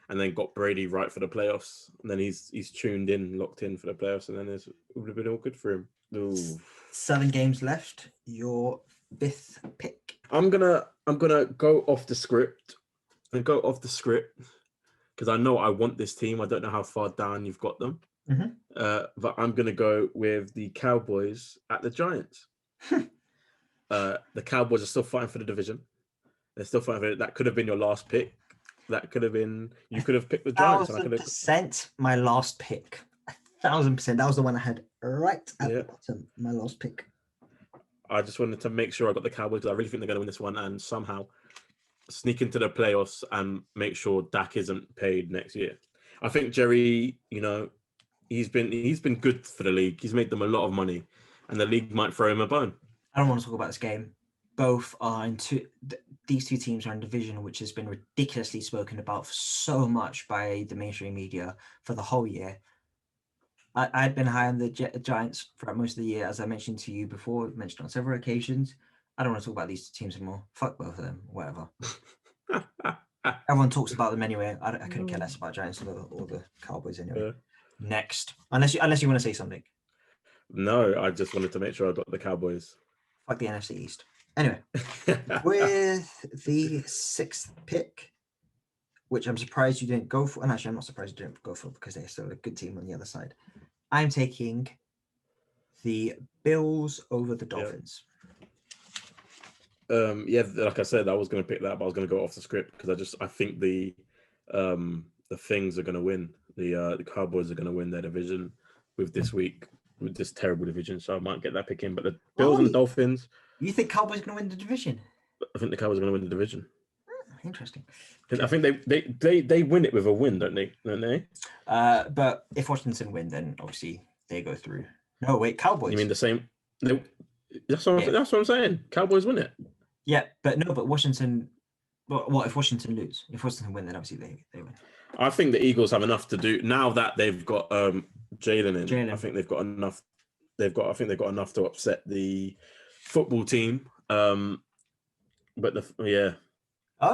and then got Brady right for the playoffs. And then he's tuned in, locked in for the playoffs, and then it would have been all good for him. Ooh. 7 games left. Your 5th pick. I'm gonna go off the script because I know I want this team. I don't know how far down you've got them, but I'm gonna go with the Cowboys at the Giants. The Cowboys are still fighting for the division. They're still fighting for it. That could have been your last pick. That could have been. You could have picked the Giants. 1,000% my last pick. 1,000%. That was the one I had right at the bottom. My last pick. I just wanted to make sure I got the Cowboys because I really think they're going to win this one and somehow sneak into the playoffs and make sure Dak isn't paid next year. I think Jerry, he's been good for the league. He's made them a lot of money, and the league might throw him a bone. I don't want to talk about this game. Both are these two teams are in a division which has been ridiculously spoken about so much by the mainstream media for the whole year. I'd been high on the Giants throughout most of the year, as I mentioned to you before, mentioned on several occasions. I don't want to talk about these teams anymore. Fuck both of them, whatever. Everyone talks about them anyway. I couldn't care less about Giants or the Cowboys anyway. Yeah. Next, unless you want to say something. No, I just wanted to make sure I got the Cowboys. Fuck the NFC East. Anyway, with the 6th pick, which I'm surprised you didn't go for, and actually I'm not surprised you didn't go for because they're still a good team on the other side. I'm taking the Bills over the Dolphins. Like I said, I was going to pick that, but I was going to go off the script because I think the things are going to win. The Cowboys are going to win their division with this terrible division, so I might get that pick in. But the Bills and the Dolphins. You think Cowboys are going to win the division? I think the Cowboys are going to win the division. Interesting. I think they win it with a win, don't they? But if Washington win, then obviously they go through. No, wait, Cowboys. You mean the same? That's what I'm saying. Cowboys win it. Yeah, but Washington. What if Washington lose? If Washington win, then obviously they win. I think the Eagles have enough to do now that they've got Jalen in. I think they've got enough. I think they've got enough to upset the football team. Oh,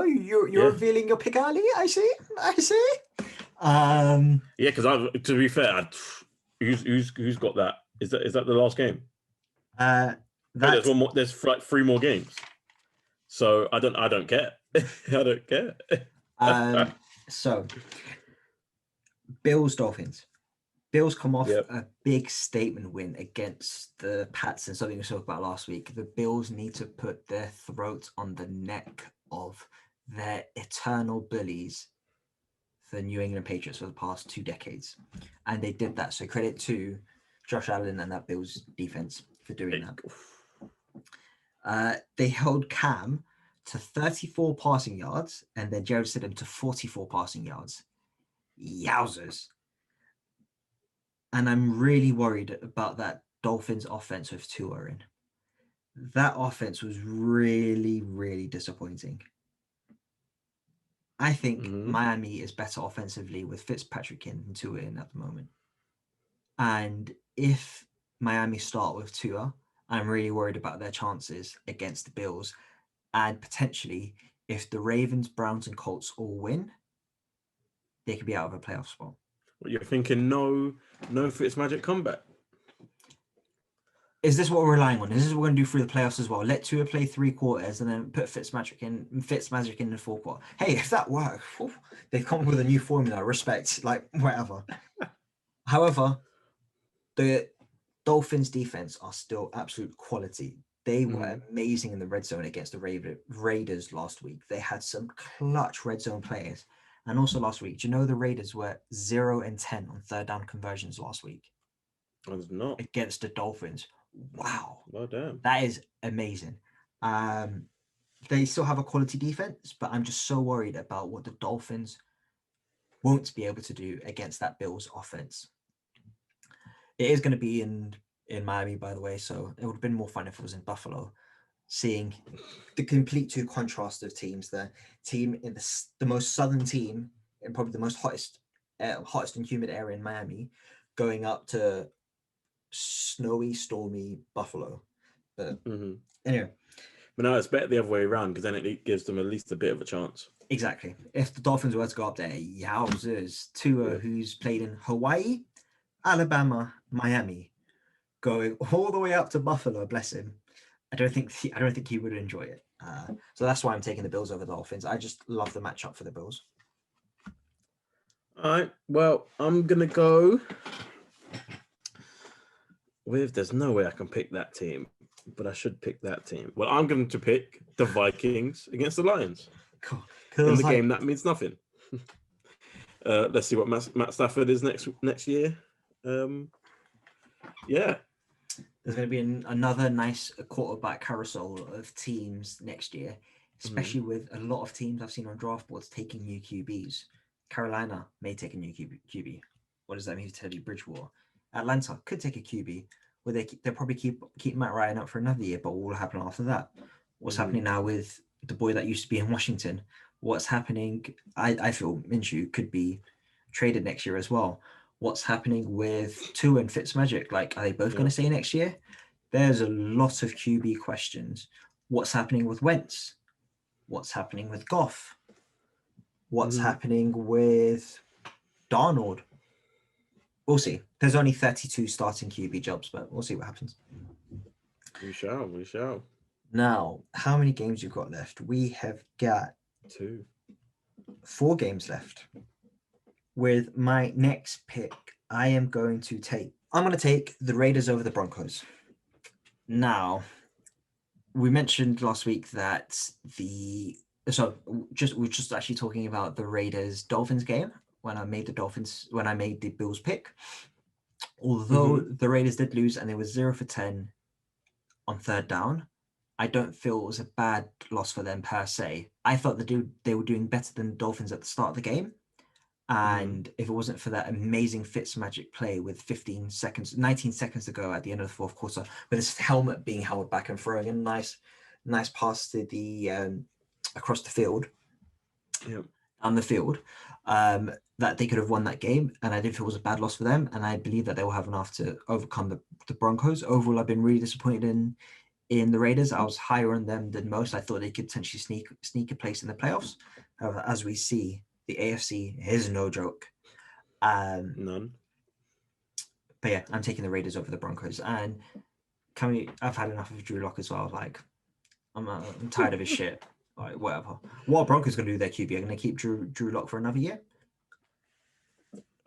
you're revealing your pick early. I see. Because to be fair, who's got that? Is that the last game? There's one more. There's like 3 more games. So I don't care. I don't care. So Bills Dolphins. Bills come off a big statement win against the Pats, and something we spoke about last week. The Bills need to put their throat on the neck of their eternal bullies, the New England Patriots, for the past 2 decades. And they did that. So credit to Josh Allen and that Bills defense for doing that. They held Cam to 34 passing yards, and then Jared Stidham to 44 passing yards. Yowzers. And I'm really worried about that Dolphins offense with Tua in. That offense was really, really disappointing. I think Miami is better offensively with Fitzpatrick in than Tua in at the moment. And if Miami start with Tua, I'm really worried about their chances against the Bills. And potentially, if the Ravens, Browns, and Colts all win, they could be out of a playoff spot. What you're thinking? No Fitzmagic comeback. Is this what we're relying on? Is this what we're going to do through the playoffs as well? Let Tua play 3 quarters and then put Fitzmagic in the 4th quarter. Hey, if that works, they've come up with a new formula. Respect, like whatever. However, the Dolphins defense are still absolute quality. They were amazing in the red zone against the Raiders last week. They had some clutch red zone players. And also last week, do you know the Raiders were 0-10 on 3rd down conversions last week? I was not. Against the Dolphins. Wow. Oh, damn. That is amazing. They still have a quality defense, but I'm just so worried about what the Dolphins won't be able to do against that Bills offense. It is going to be in Miami, by the way, so it would have been more fun if it was in Buffalo. Seeing the complete 2 contrast of teams, the team in the most southern team and probably the most hottest and humid area in Miami, going up to snowy, stormy Buffalo. But hmm anyway, But no, it's better the other way around because then it gives them at least a bit of a chance. exactly. If the Dolphins were to go up there, yowzers. Tua, Yeah. who's played in Hawaii, Alabama, Miami, going all the way up to Buffalo. Bless him. I don't think he would enjoy it. So that's why I'm taking the Bills over the Dolphins. I just love the matchup for the Bills. All right. Well, I'm gonna go with. There's no way I can pick that team, but I should pick that team. Well, I'm going to pick the Vikings against the Lions Cool. in the game. That means nothing. Let's see what Matt Stafford is next year. Yeah. There's going to be another nice quarterback carousel of teams next year, especially with a lot of teams I've seen on draft boards taking new QBs. Carolina may take a new QB. What does that mean for Teddy Bridgewater? Atlanta could take a QB, where they'll probably keep Matt Ryan up for another year, but what will happen after that? What's happening now with the boy that used to be in Washington? What's happening? I feel Minshew could be traded next year as well. What's happening with Tua and Fitzmagic? Like, are they both going to stay next year? There's a lot of QB questions. What's happening with Wentz? What's happening with Goff? What's happening with Darnold? We'll see. There's only 32 starting QB jobs, but we'll see what happens. We shall. Now, how many games you've got left? We have got 4 games left. With my next pick, I'm going to take the Raiders over the Broncos. Now, we mentioned last week that we're just actually talking about the Raiders Dolphins game when I made the Bills pick. Although the Raiders did lose and they were 0 for 10 on third down, I don't feel it was a bad loss for them per se. I thought they were doing better than the Dolphins at the start of the game. And if it wasn't for that amazing Fitzmagic play with 19 seconds to go at the end of the fourth quarter, with his helmet being held back and throwing a nice pass to the across the field, on the field, that they could have won that game. And I didn't feel it was a bad loss for them. And I believe that they will have enough to overcome the Broncos. Overall, I've been really disappointed in the Raiders. I was higher on them than most. I thought they could potentially sneak a place in the playoffs. However, as we see, the AFC is no joke. None. But yeah, I'm taking the Raiders over the Broncos. And I've had enough of Drew Lock as well. Like, I'm tired of his shit. Like, whatever. What are Broncos going to do with their QB? Are going to keep Drew Lock for another year?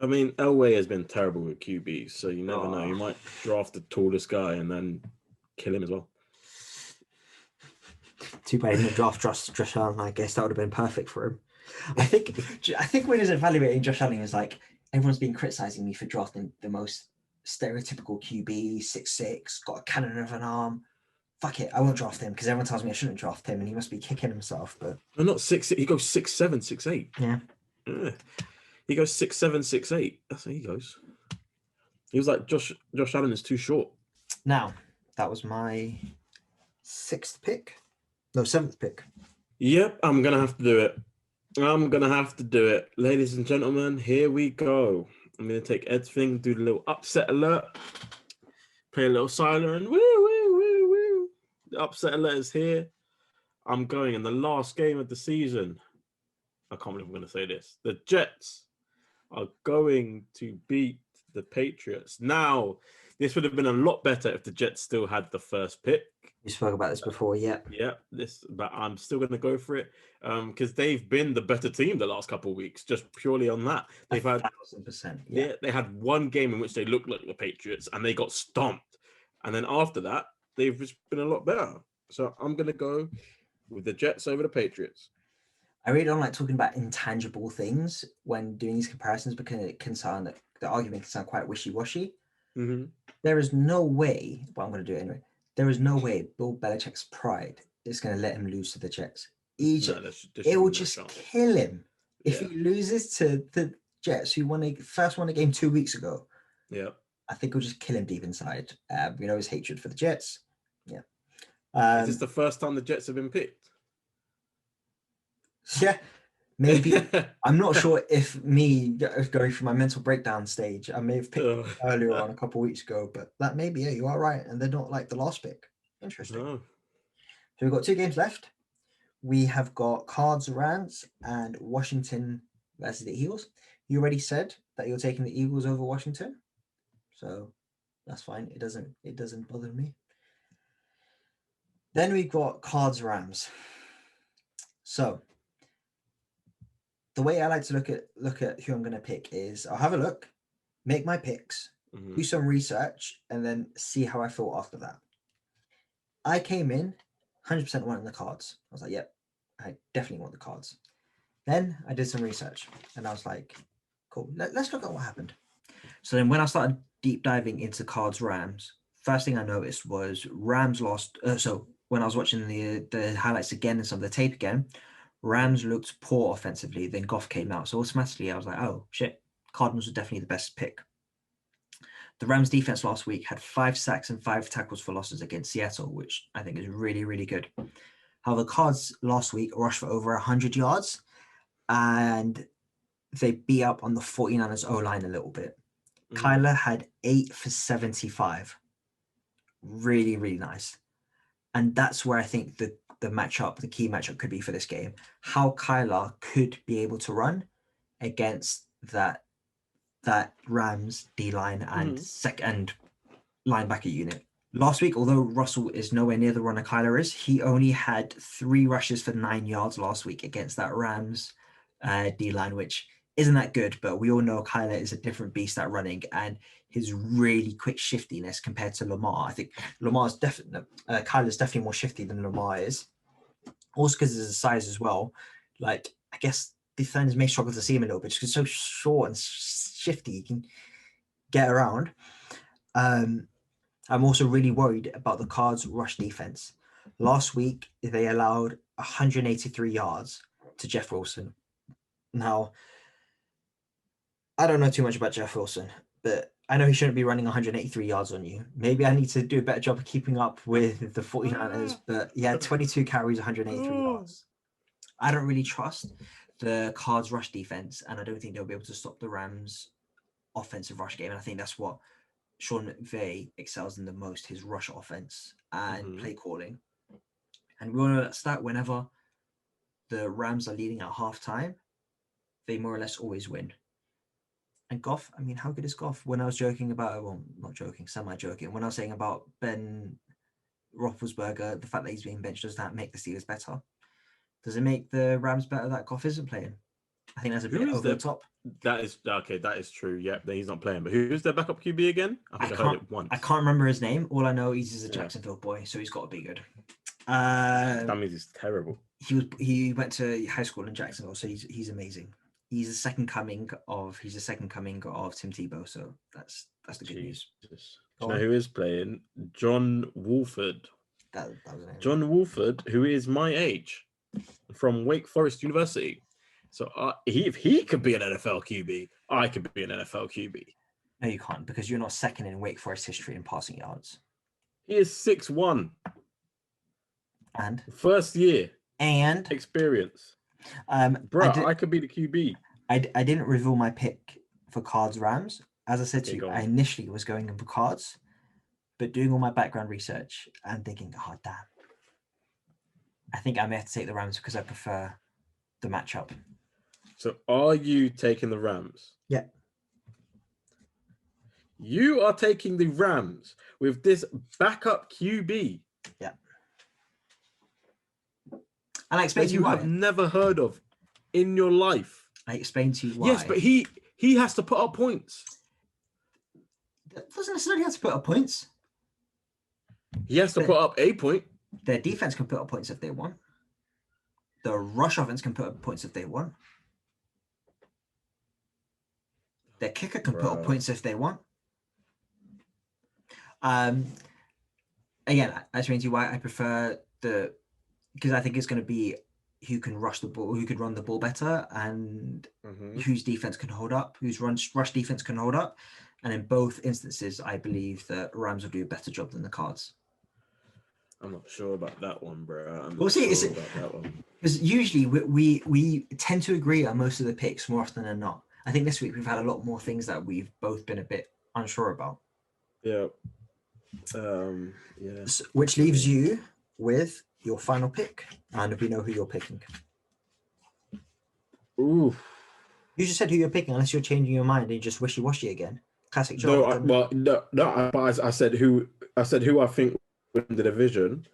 I mean, Elway has been terrible with QBs, so you never know. You might draft the tallest guy and then kill him as well. Too bad he didn't draft Josh Allen. I guess that would have been perfect for him. I think when he's evaluating Josh Allen, is like, everyone's been criticizing me for drafting the most stereotypical QB, 6'6", got a cannon of an arm. Fuck it, I won't draft him because everyone tells me I shouldn't draft him, and he must be kicking himself. But no, not 6'6". He goes 6'7", 6'8". Yeah. He goes 6'7", 6'8". That's how he goes. He was like, Josh Allen is too short. Now, that was my 7th pick. Yep, I'm gonna have to do it. Ladies and gentlemen, here we go. I'm gonna take Ed's thing, do the little upset alert, play a little siren. Woo, woo, woo, woo. The upset alert is here. I'm going in the last game of the season. I can't believe I'm gonna say this. The Jets are going to beat the Patriots. Now, this would have been a lot better if the Jets still had the first pick. You spoke about this before, yeah. Yeah, but I'm still going to go for it because they've been the better team the last couple of weeks, just purely on that. They've had 1,000%. Yeah, they had one game in which they looked like the Patriots and they got stomped, and then after that, they've just been a lot better. So I'm going to go with the Jets over the Patriots. I really don't like talking about intangible things when doing these comparisons because the argument can sound quite wishy-washy. Mm-hmm. There is no way, but I'm going to do it anyway. There is no way Bill Belichick's pride is going to let him lose to the Jets. It will just kill him if he loses to the Jets, who first won a game 2 weeks ago. Yeah, I think it'll just kill him deep inside. His hatred for the Jets. Yeah. Is this the first time the Jets have been picked? Yeah. Maybe I'm not sure if me going through my mental breakdown stage, I may have picked Ugh. earlier on a couple of weeks ago, but that maybe, yeah, you are right. And they're not like the last pick. Interesting. No. So we've got 2 games left. We have got Cards Rams and Washington versus the Eagles. You already said that you're taking the Eagles over Washington. So that's fine. It doesn't bother me. Then we've got Cards Rams. So the way I like to look at who I'm going to pick is I'll have a look, make my picks, do some research, and then see how I feel after that. I came in 100% wanting the Cards. I was like, yep, I definitely want the Cards. Then I did some research, and I was like, cool, let's look at what happened. So then when I started deep diving into Cards Rams, first thing I noticed was Rams lost. So when I was watching the highlights again and some of the tape again, Rams looked poor offensively. Then Goff came out. So automatically I was like, oh, shit, Cardinals were definitely the best pick. The Rams defense last week had 5 sacks and 5 tackles for losses against Seattle, which I think is really, really good. However, the Cards last week rushed for over 100 yards, and they beat up on the 49ers O-line a little bit. Kyler had 8 for 75. Really, really nice. And that's where I think the key matchup could be for this game. How Kyler could be able to run against that Rams D-line and second linebacker unit. Last week, although Russell is nowhere near the runner Kyler is, he only had 3 rushes for 9 yards last week against that Rams D-line, which isn't that good, but we all know Kyler is a different beast at running, and his really quick shiftiness compared to Lamar. I think Kyler's definitely more shifty than Lamar is. Also because of his size as well. Like, I guess defenders may struggle to see him a little bit just because he's so short and shifty, he can get around. I'm also really worried about the Cards' rush defense. Last week, they allowed 183 yards to Jeff Wilson. Now, I don't know too much about Jeff Wilson, but I know he shouldn't be running 183 yards on you. Maybe I need to do a better job of keeping up with the 49ers, but he had 22 carries, 183 yards. I don't really trust the Cards' rush defense, and I don't think they'll be able to stop the Rams' offensive rush game. And I think that's what Sean McVay excels in the most, his rush offense and play calling. And we all know that whenever the Rams are leading at halftime, they more or less always win. And Goff, I mean, how good is Goff? When I was joking about, well, not joking, semi-joking, when I was saying about Ben Roethlisberger, the fact that he's being benched, does that make the Steelers better? Does it make the Rams better that Goff isn't playing? I think that's a bit over the top. That is okay. That is true. Yeah, he's not playing. But who's their backup QB again? I heard it once. I can't remember his name. All I know is he's a Jacksonville boy, so he's got to be good. That means he's terrible. He went to high school in Jacksonville, so he's amazing. He's the second coming of Tim Tebow, so that's the good news. Do you know who is playing? John Wolford. That was an John Wolford, who is my age, from Wake Forest University. So if he could be an NFL QB, I could be an NFL QB. No, you can't, because you're not second in Wake Forest history in passing yards. He is 6'1". And? First year. And? Experience. I could be the QB. I didn't reveal my pick for Cards Rams. As I said to you, I initially was going in for Cards, but doing all my background research and thinking, oh, damn. I think I may have to take the Rams because I prefer the matchup. So are you taking the Rams? Yeah. You are taking the Rams with this backup QB. Yeah. And I explained to you why. You have never heard of in your life. I explained to you why. Yes, but he has to put up points. That doesn't necessarily have to put up points. He has to put up a point. Their defense can put up points if they want. The rush offense can put up points if they want. Their kicker can put up points if they want. Again, I explained to you why I prefer because I think it's going to be who can rush the ball, who could run the ball better, and whose defense can hold up, whose rush defense can hold up. And in both instances, I believe that Rams will do a better job than the Cards. I'm not sure about that one, bro. I'm We'll not see. sure about that one. Because usually we tend to agree on most of the picks more often than not. I think this week we've had a lot more things that we've both been a bit unsure about. Yeah. Yeah. Which leaves you with your final pick, and we know who you're picking. Ooh. You just said who you're picking, unless you're changing your mind and you just wishy-washy again. Classic Joe. I said who I think win the division.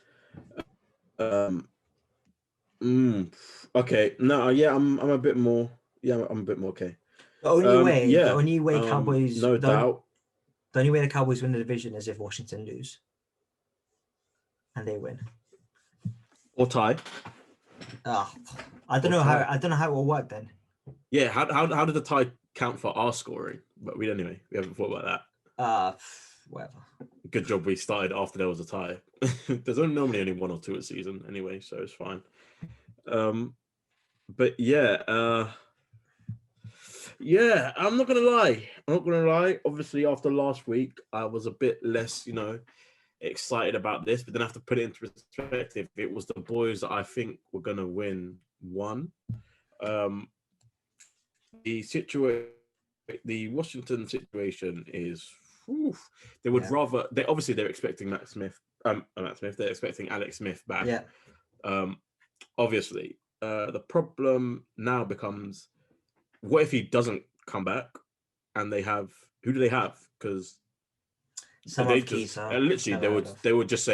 Okay. No, yeah, I'm a bit more. Yeah, I'm a bit more okay. The only way Cowboys, no doubt. The only way the Cowboys win the division is if Washington lose, and they win or tie. I don't know how it will work then. Yeah, how did the tie count for our scoring? But we haven't thought about that. Whatever. Good job we started after there was a tie. There's normally only one or two a season anyway, so it's fine. But yeah, yeah, I'm not gonna lie. Obviously, after last week, I was a bit less, excited about this, but then I have to put it into perspective. It was the boys that I think were gonna win one. The Washington situation is, they would rather. They're expecting Matt Smith. They're expecting Alex Smith back. Yeah. Obviously, the problem now becomes, what if he doesn't come back? And who do they have? Because they were just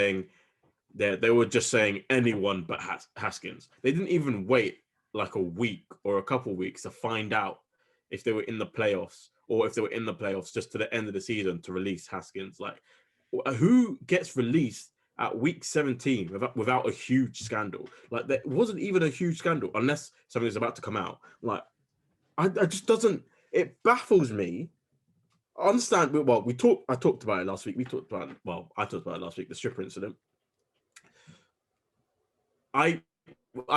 saying anyone but Haskins. They didn't even wait like a week or a couple weeks to find out if they were in the playoffs, or if they were in the playoffs just to the end of the season to release Haskins. Like, who gets released at week 17 without a huge scandal? Like, there wasn't even a huge scandal unless something's about to come out. Like, I just doesn't. It baffles me. I understand. Well, I talked about it last week. I talked about it last week. The stripper incident. I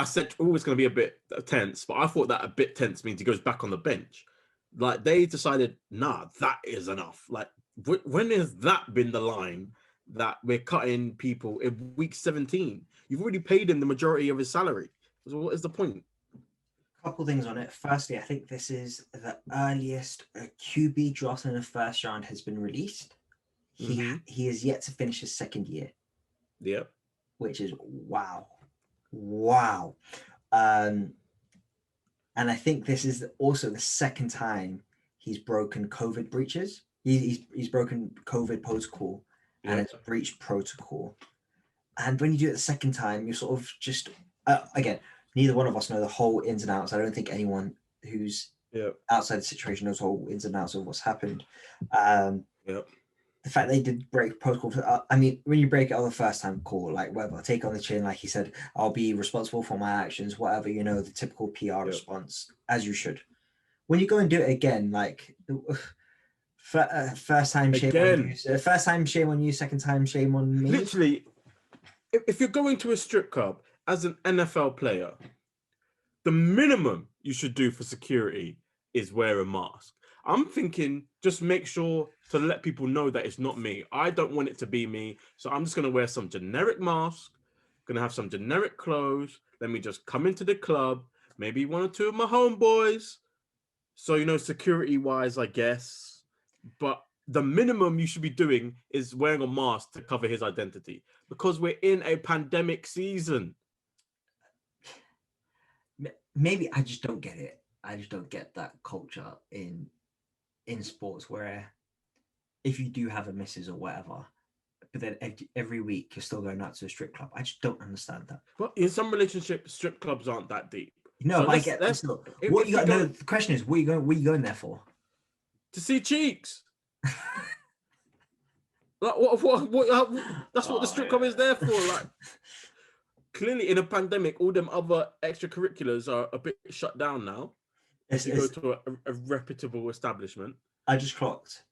said, it's going to be a bit tense, but I thought that a bit tense means he goes back on the bench. Like, they decided, nah, that is enough. Like, when has that been the line that we're cutting people in week 17? You've already paid him the majority of his salary. So what is the point? Couple things on it. Firstly, I think this is the earliest a QB drafted in the first round has been released. He is yet to finish his second year. Yep. Which is wow. And I think this is also the second time he's broken COVID breaches. He's broken COVID protocol and it's breached protocol. And when you do it the second time, you're sort of just again. Neither one of us know the whole ins and outs. I don't think anyone who's outside the situation knows the whole ins and outs of what's happened. The fact they did break protocol. When you break it on the first time, cool. Like, whatever, take on the chin. Like he said, I'll be responsible for my actions. Whatever, the typical PR response, as you should. When you go and do it again, like first time shame on you. First time shame on you. Second time shame on me. Literally, if you're going to a strip club as an NFL player, the minimum you should do for security is wear a mask. I'm thinking, just make sure to let people know that it's not me. I don't want it to be me. So I'm just going to wear some generic mask, going to have some generic clothes. Let me just come into the club, maybe one or two of my homeboys. So, security-wise, I guess. But the minimum you should be doing is wearing a mask to cover his identity, because we're in a pandemic season. Maybe I just don't get it. I just don't get that culture in sports where if you do have a missus or whatever, but then every week you're still going out to a strip club. I just don't understand that. Well, in some relationships, strip clubs aren't that deep. No, so I get that. What you got? No, the question is, what are you going there for? To see cheeks. Like what? That's what the strip club is there for. Like, clearly, in a pandemic, all them other extracurriculars are a bit shut down now. You go to a reputable establishment. I just clocked.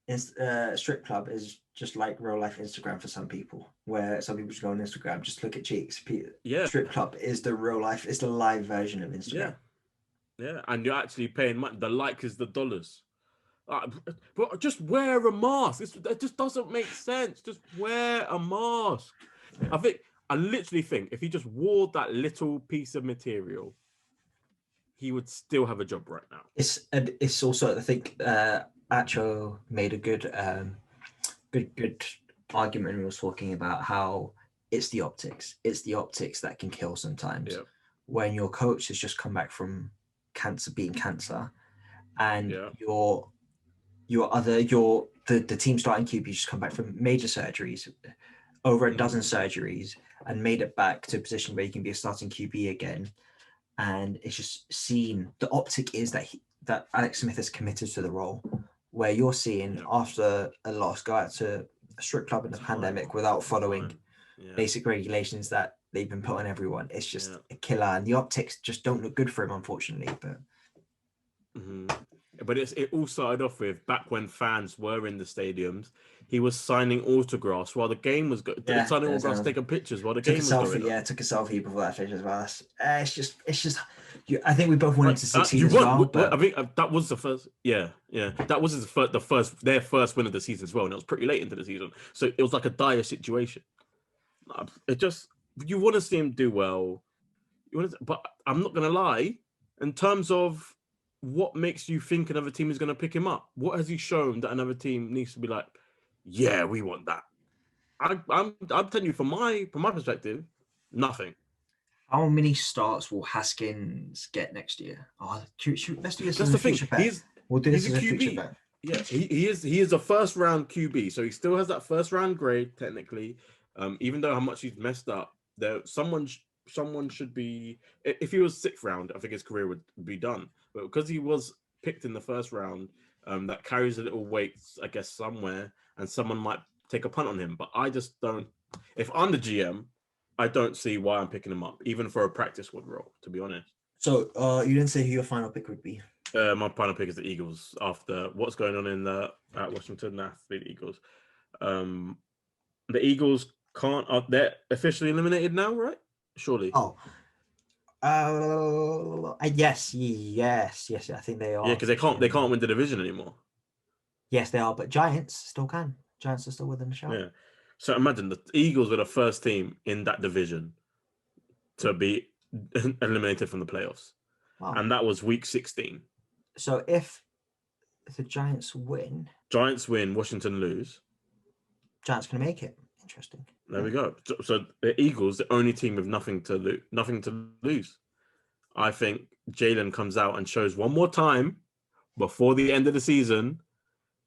Strip club is just like real life Instagram for some people, where some people just go on Instagram, just look at cheeks. Yeah. Strip club is the real life, it's the live version of Instagram. Yeah, and you're actually paying money. The like is the dollars. But just wear a mask. That just doesn't make sense. Just wear a mask. I literally think if he just wore that little piece of material, he would still have a job right now. It's also, I think, Acho made a good argument when he was talking about how it's the optics. It's the optics that can kill sometimes. Yeah. When your coach has just come back from beating cancer, and Yeah. the team starting QB just come back from major surgeries, over a dozen surgeries, and made it back to a position where you can be a starting QB again. And it's just seen, the optic is that Alex Smith is committed to the role, where you're seeing after a loss go out to a strip club in the pandemic without following basic regulations that they've been put on everyone. It's just a killer, and the optics just don't look good for him, unfortunately. But it all started off with, back when fans were in the stadiums, he was signing autographs while the game was going. Signing autographs, taking pictures while the game was going. Took a selfie before that finish as well. It's just. I think we both wanted to succeed as well. But I think that was the first. Yeah. That was their first win of the season as well, and it was pretty late into the season, so it was like a dire situation. It just, you want to see him do well. But I'm not gonna lie, in terms of what makes you think another team is going to pick him up? What has he shown that another team needs to be like, yeah, we want that? I'm telling you, from my perspective, nothing. How many starts will Haskins get next year? Let's do this. That's the thing. We'll do this as a future bet. Yeah, he is a first round QB, so he still has that first round grade technically. Even though how much he's messed up, someone should be. If he was sixth round, I think his career would be done. But because he was picked in the first round, that carries a little weight, I guess, somewhere, and someone might take a punt on him. But I just don't. If I'm the GM, I don't see why I'm picking him up, even for a practice squad role, to be honest. So you didn't say who your final pick would be? My final pick is the Eagles. After what's going on at Washington, the Eagles. The Eagles they're officially eliminated now, right? Surely. Yes. I think they are. Yeah, because they can't win the division anymore. Yes, they are, but Giants still can. Giants are still within the show. Yeah. So imagine the Eagles were the first team in that division to be eliminated from the playoffs. Wow. And that was week 16. So if the Giants win, Washington lose, Giants can make it. Interesting. There we go. So the Eagles, the only team with nothing to lose. I think Jalen comes out and shows one more time before the end of the season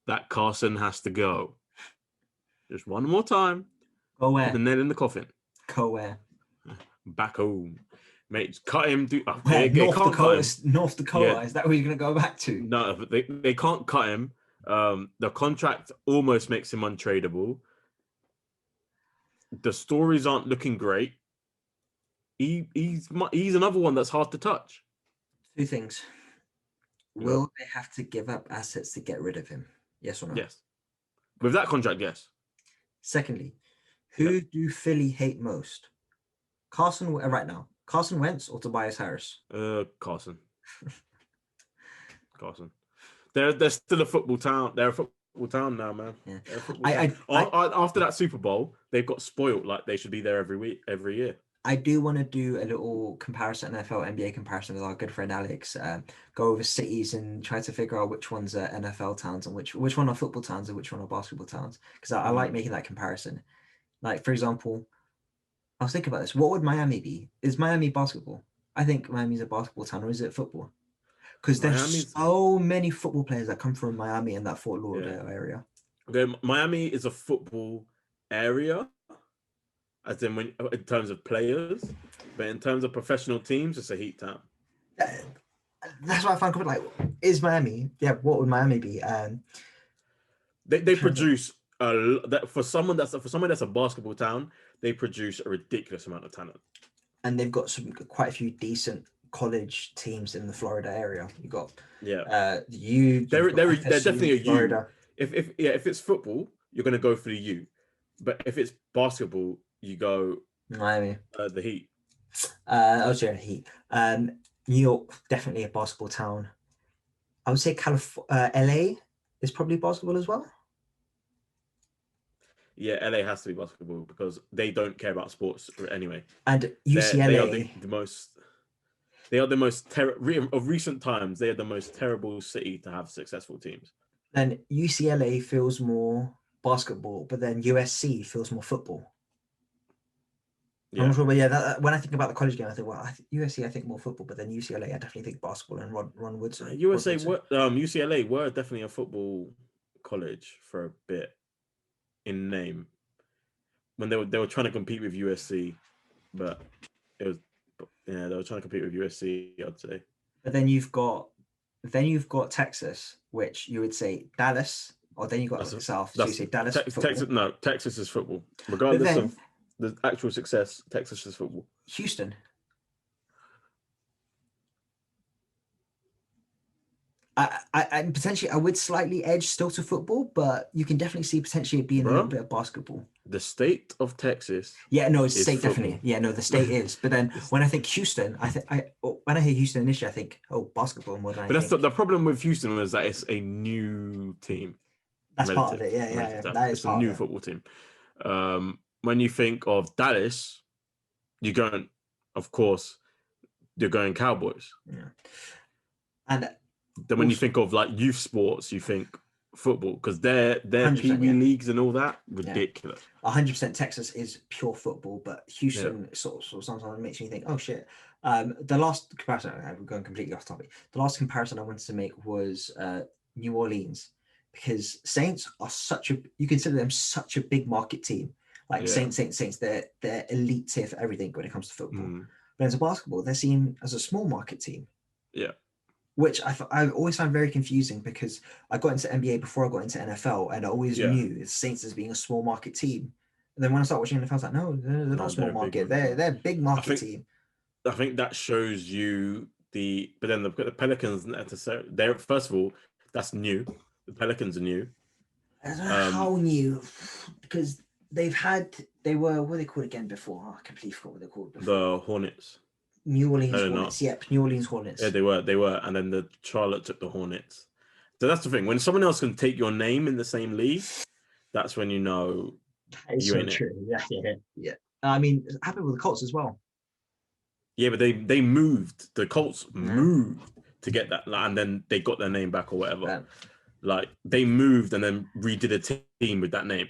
that Carson has to go. Just one more time. Go where? The nail in the coffin. Go where? Back home. Mate, cut him. North Dakota. Yeah. Is that where you're going to go back to? No, but they can't cut him. The contract almost makes him untradeable. The stories aren't looking great. He's another one that's hard to touch. Two things. Will they have to give up assets to get rid of him? Yes or no? Yes. With that contract, yes. Secondly, who do Philly hate most? Carson Wentz or Tobias Harris? Carson. They're still a football town. They're a football town now, man. Yeah. After that Super Bowl, they've got spoiled like they should be there every year. I do want to do a little comparison, NFL, NBA comparison with our good friend Alex. Go over cities and try to figure out which ones are NFL towns and which one are football towns and which one are basketball towns. Because I like making that comparison. Like, for example, I was thinking about this. What would Miami be? Is Miami basketball? I think Miami's a basketball town, or is it football? Because there's so many football players that come from Miami and that Fort Lauderdale area. Okay, Miami is a football area, as in in terms of players, but in terms of professional teams, it's a heat town. That's what I find like, is Miami? Yeah, what would Miami be? They produce for someone that's a basketball town. They produce a ridiculous amount of talent, and they've got quite a few decent college teams in the Florida area. You got they're definitely a U. Florida. If it's football, you're going to go for the U, but if it's basketball, you go Miami. The Heat. The Heat. New York, definitely a basketball town. I would say LA is probably basketball as well. Yeah, LA has to be basketball because they don't care about sports anyway. And They are UCLA, the most. They are the most of recent times. They are the most terrible city to have successful teams. then UCLA feels more basketball, but then USC feels more football. Yeah. I'm not sure, but yeah, when I think about the college game, I think, well, USC, I think more football, but then UCLA, I definitely think basketball and Ron Woodson. UCLA were definitely a football college for a bit in name when they were trying to compete with USC, but they were trying to compete with USC, I'd say. But then you've got Texas, which you would say Dallas, or then you've got South. So you say Dallas. Texas is football, regardless of the actual success. Texas is football. Houston. I potentially I would slightly edge still to football, but you can definitely see potentially it being a little bit of basketball. The state of Texas. Yeah, no, it's state football. Definitely. Yeah, no, the state is. But then when I think Houston, when I hear Houston initially, I think basketball more than. But the problem with Houston was that it's a new team. That's part of it. Yeah. That is a new football team. When you think of Dallas, you're going Cowboys. Yeah. And then when you think of like youth sports, you think football because their Pee Wee leagues and all that, ridiculous. 100% Texas is pure football, but Houston sort of sometimes makes me think, oh shit. The last comparison, we're going completely off topic. The last comparison I wanted to make was New Orleans, because Saints are you consider them such a big market team. Like Saints, they're elite tier for everything when it comes to football. But as a basketball, they're seen as a small market team. Yeah. Which I always found very confusing because I got into NBA before I got into NFL, and I always knew the Saints as being a small market team. And then when I started watching NFL, I was like, no, they're not a small market. They're a big market team. I think that shows you but then the Pelicans necessarily. First of all, that's new. The Pelicans are new. I don't know how new, because they were what are they called again before? I completely forgot what they're called before. The Hornets. New Orleans Hornets. Yep, New Orleans Hornets. Yeah, they were, and then the Charlotte took the Hornets. So that's the thing. When someone else can take your name in the same league, that's when you know you ain't true. Yeah. I mean, it happened with the Colts as well. Yeah, but they moved. The Colts moved to get that, and then they got their name back or whatever. Yeah. Like they moved and then redid a team with that name.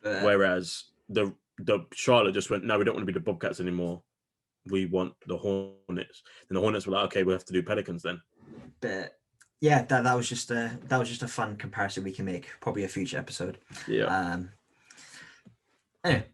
Whereas the Charlotte just went, no, we don't want to be the Bobcats anymore. We want the Hornets. And the Hornets were like, okay, we'll have to do Pelicans then. But yeah, that was just a fun comparison we can make. Probably a future episode. Yeah. Anyway,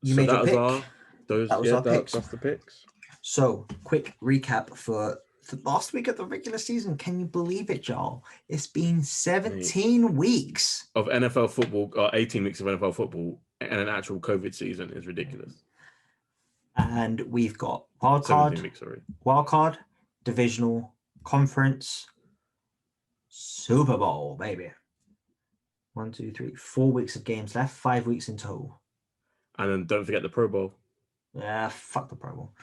you made your pick. That's the picks. So, quick recap for the last week of the regular season. Can you believe it, Joel? It's been 17 weeks of NFL football, or 18 weeks of NFL football, and an actual COVID season is ridiculous. And we've got wild card, divisional, conference, Super Bowl, baby. 1, 2, 3, 4 weeks of games left, 5 weeks in total. And then don't forget the Pro Bowl. Yeah, fuck the Pro Bowl.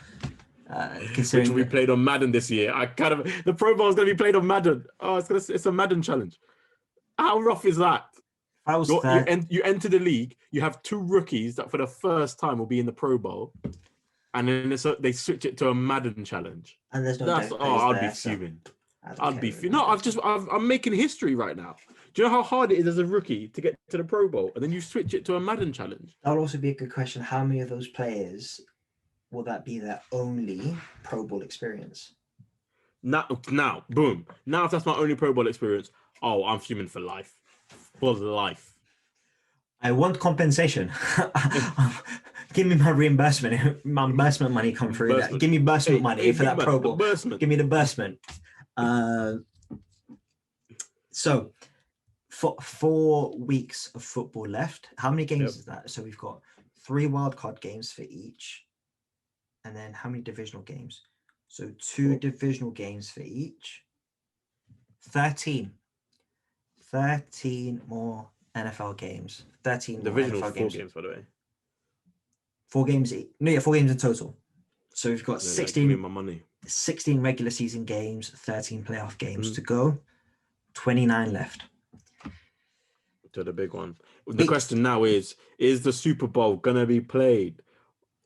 Which will be played on Madden this year. The Pro Bowl is going to be played on Madden. Oh, it's a Madden challenge. How rough is that? You enter the league. You have 2 rookies that for the first time will be in the Pro Bowl, and then they switch it to a Madden challenge. And there's no. I'd be fuming. I'd be fuming. No, I'm making history right now. Do you know how hard it is as a rookie to get to the Pro Bowl, and then you switch it to a Madden challenge? That would also be a good question. How many of those players will that be their only Pro Bowl experience? Now, boom. Now, if that's my only Pro Bowl experience, I'm fuming for life. For life. I want compensation. Give me my reimbursement. My reimbursement money come through. Give me bursement money for that Pro Bowl. Give me the bursement. So, for 4 weeks of football left, how many games is that? So we've got 3 wildcard games for each. And then how many divisional games? So 2 divisional games for each. 13. 13 more NFL games. 13 divisional more NFL 4 games, by the way. 4 games each. No, yeah, 4 games in total. So we've got 16. My money. 16 regular season games, 13 playoff games to go. 29 left. to the big one. The Week- question now is the Super Bowl gonna be played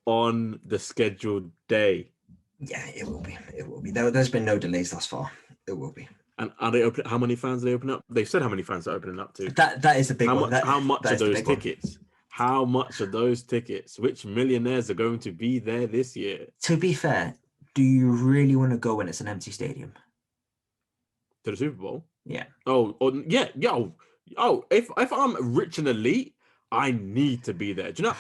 on the scheduled day? Yeah, it will be. It will be. There's been no delays thus far. It will be. And are they open? How many fans are they open up? They've said how many fans they're opening up to. That is the big one. How much that are is the those big one. tickets? How much are those tickets? Which millionaires are going to be there this year? To be fair, do you really want to go when it's an empty stadium? To the Super Bowl? Yeah. Yeah. If I'm rich and elite, I need to be there. Do you know?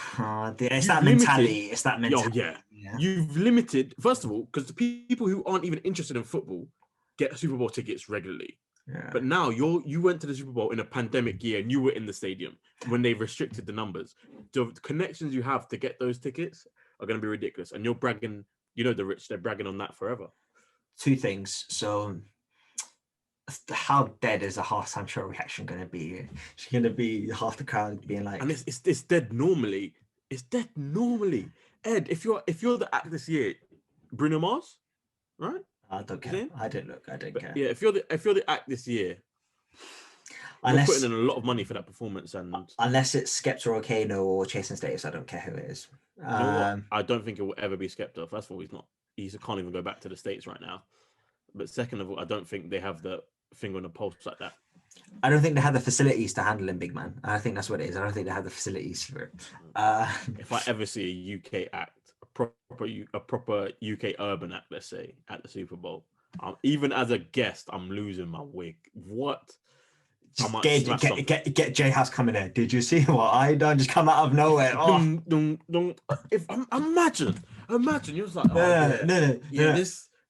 It's that mentality. It's that mentality. Yeah. You've limited, first of all, because the people who aren't even interested in football get Super Bowl tickets regularly. Yeah. But now you went to the Super Bowl in a pandemic year and you were in the stadium when they restricted the numbers. The connections you have to get those tickets are going to be ridiculous. And you're bragging, the rich, they're bragging on that forever. Two things. So how dead is a halftime show reaction going to be? It's going to be half the crowd being like... And it's dead normally. It's dead normally. Ed, if you're the act this year, Bruno Mars, right? I don't care. I didn't look. I don't care. Yeah, if you're the act this year, you're putting in a lot of money for that performance, and unless it's Skepta or Kano or Jason Status, I don't care who it is. You know what? I don't think it will ever be Skepta. First of all, he's not. He can't even go back to the States right now. But second of all, I don't think they have the finger on the pulse like that. I don't think they have the facilities to handle him, big man. I think that's what it is. I don't think they have the facilities for it. If I ever see a UK act, a proper UK urban act, let's say, at the Super Bowl, even as a guest, I'm losing my wig. What? Just get J House coming in. Did you see what I done? Just come out of nowhere. Oh. If imagine you're just like, no.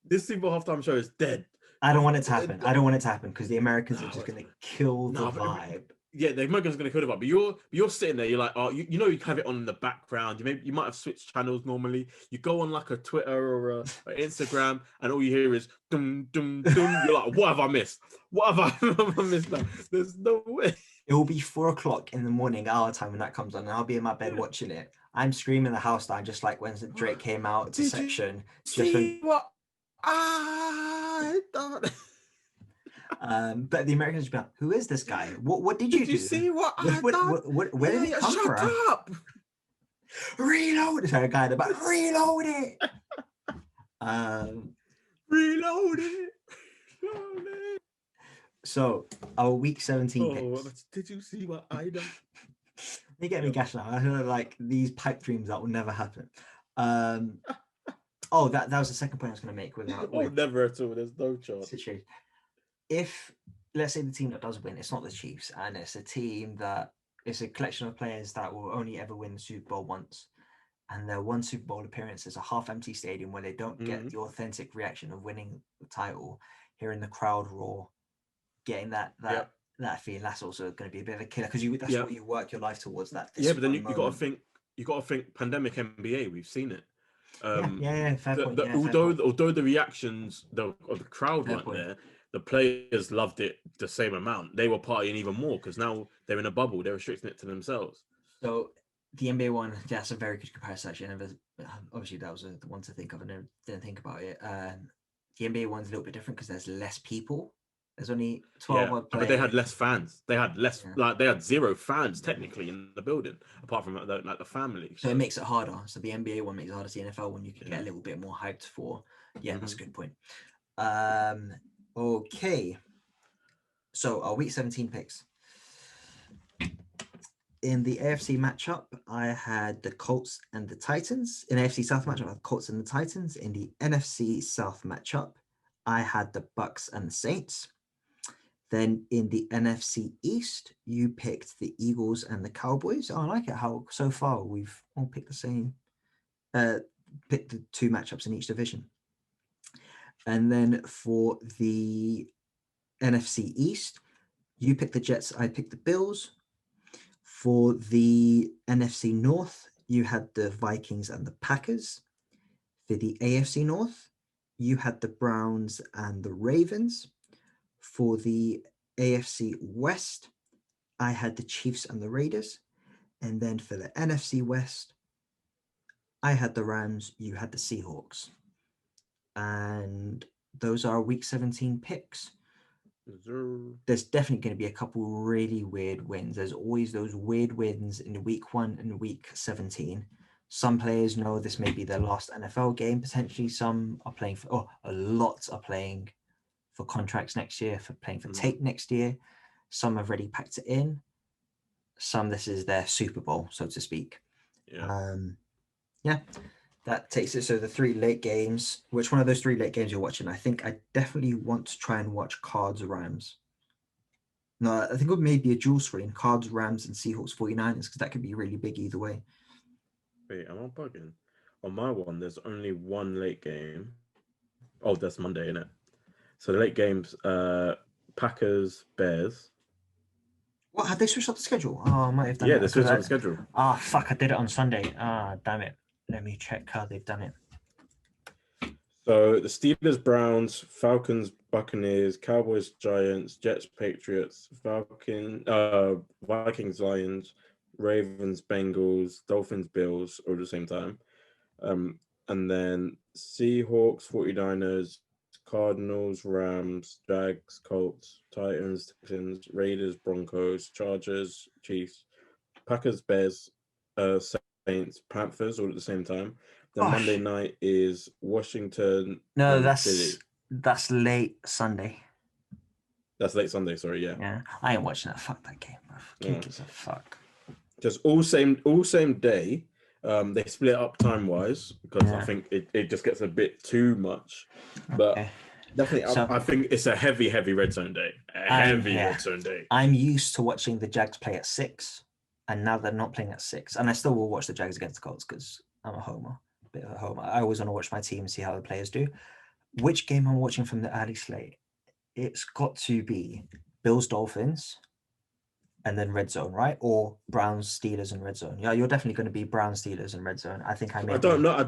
This Super Bowl halftime show is dead. I don't want it to happen. I don't want it to happen because the Americans are just going to kill the vibe. Yeah, the Americans are going to kill the vibe. But you're sitting there. You're like, oh, you have it on in the background. You might have switched channels normally. You go on like a Twitter or a Instagram, and all you hear is dum dum dum. You're like, what have I missed? What have I missed? Now? There's no way. It will be 4:00 in the morning our time when that comes on, and I'll be in my bed watching it. I'm screaming the house down, just like when Drake came out to section. What? I don't. But the Americans would be like, who is this guy? What did you do? Did you see what I done? Where did he come from? Shut up! Reload it. Sorry, guy in the back. Reload it. Reload it. So our week 17 picks. Did you see what I done? They get me gash now. I feel like these pipe dreams that will never happen. Oh, that was the second point I was going to make. Never at all. There's no chance. Situation. If, let's say, the team that does win, it's not the Chiefs, and it's a team that it's a collection of players that will only ever win the Super Bowl once, and their one Super Bowl appearance is a half-empty stadium where they don't get the authentic reaction of winning the title, hearing the crowd roar, getting that feeling. That's also going to be a bit of a killer because that's what you work your life towards. That. Yeah, but then you got to think pandemic NBA. We've seen it. Fair point. Although the reactions of the crowd weren't there, the players loved it the same amount. They were partying even more because now they're in a bubble. They're restricting it to themselves. So the NBA one, that's a very good comparison. Actually, obviously that was the one to think of, and I didn't think about it. The NBA one's a little bit different because there's less people. There's only 12 odd players. But they had less fans. They had less, they had zero fans technically in the building, apart from like the family. So it makes it harder. So the NBA one makes it harder. The NFL one you can get a little bit more hyped for. Yeah, that's a good point. Okay. So our week 17 picks. In the AFC matchup, I had the Colts and the Titans. In AFC South matchup, I had the Colts and the Titans. In the NFC South matchup, I had the Bucks and the Saints. Then in the NFC East, you picked the Eagles and the Cowboys. I like it how so far we've all picked the same, picked the two matchups in each division. And then for the NFC East, you picked the Jets, I picked the Bills. For the NFC North, you had the Vikings and the Packers. For the AFC North, you had the Browns and the Ravens. For the AFC West, I had the Chiefs and the Raiders. And then for the NFC West, I had the Rams, you had the Seahawks. And those are week 17 picks. there's definitely going to be a couple really weird wins. There's always those weird wins in week 1 and week 17. Some players know this may be their last NFL game. Potentially, some are playing for, a lot are playing for contracts next year, for playing for tape next year. Some have already packed it in. Some, this is their Super Bowl, so to speak. Yeah. That takes it. So the 3 late games, which one of those 3 late games you're watching? I think I definitely want to try and watch Cards Rams. No, I think it may be a dual screen, Cards Rams and Seahawks 49ers, because that could be really big either way. Wait, am I bugging? On my one, there's only one late game. Oh, that's Monday, isn't it? So the late games, Packers, Bears. What, had they switched up the schedule? Oh, I might have done Yeah, that. they switched up the schedule. Fuck, I did it on Sunday. Damn it. Let me check how they've done it. So the Steelers, Browns, Falcons, Buccaneers, Cowboys, Giants, Jets, Patriots, Vikings, Lions, Ravens, Bengals, Dolphins, Bills, all at the same time. And then Seahawks, 49ers, Cardinals, Rams, Jags, Colts, Titans, Texans, Raiders, Broncos, Chargers, Chiefs, Packers, Bears, Saints, Panthers, all at the same time. Then Monday night is Washington. No, that's late Sunday. That's late Sunday, sorry, yeah. Yeah, I ain't watching that. Fuck that game, bro. Who gives a fuck? Just all same day. They split up time-wise because I think it just gets a bit too much. But definitely, I think it's a heavy red zone day. Red zone day. I'm used to watching the Jags play at 6, and now they're not playing at 6. And I still will watch the Jags against the Colts because I'm a homer. Bit of a homer. I always want to watch my team and see how the players do. Which game I'm watching from the early slate? It's got to be Bills Dolphins and then red zone, right? Or Browns Steelers and red zone. Yeah, you're definitely going to be Browns Steelers and red zone. I think I don't know.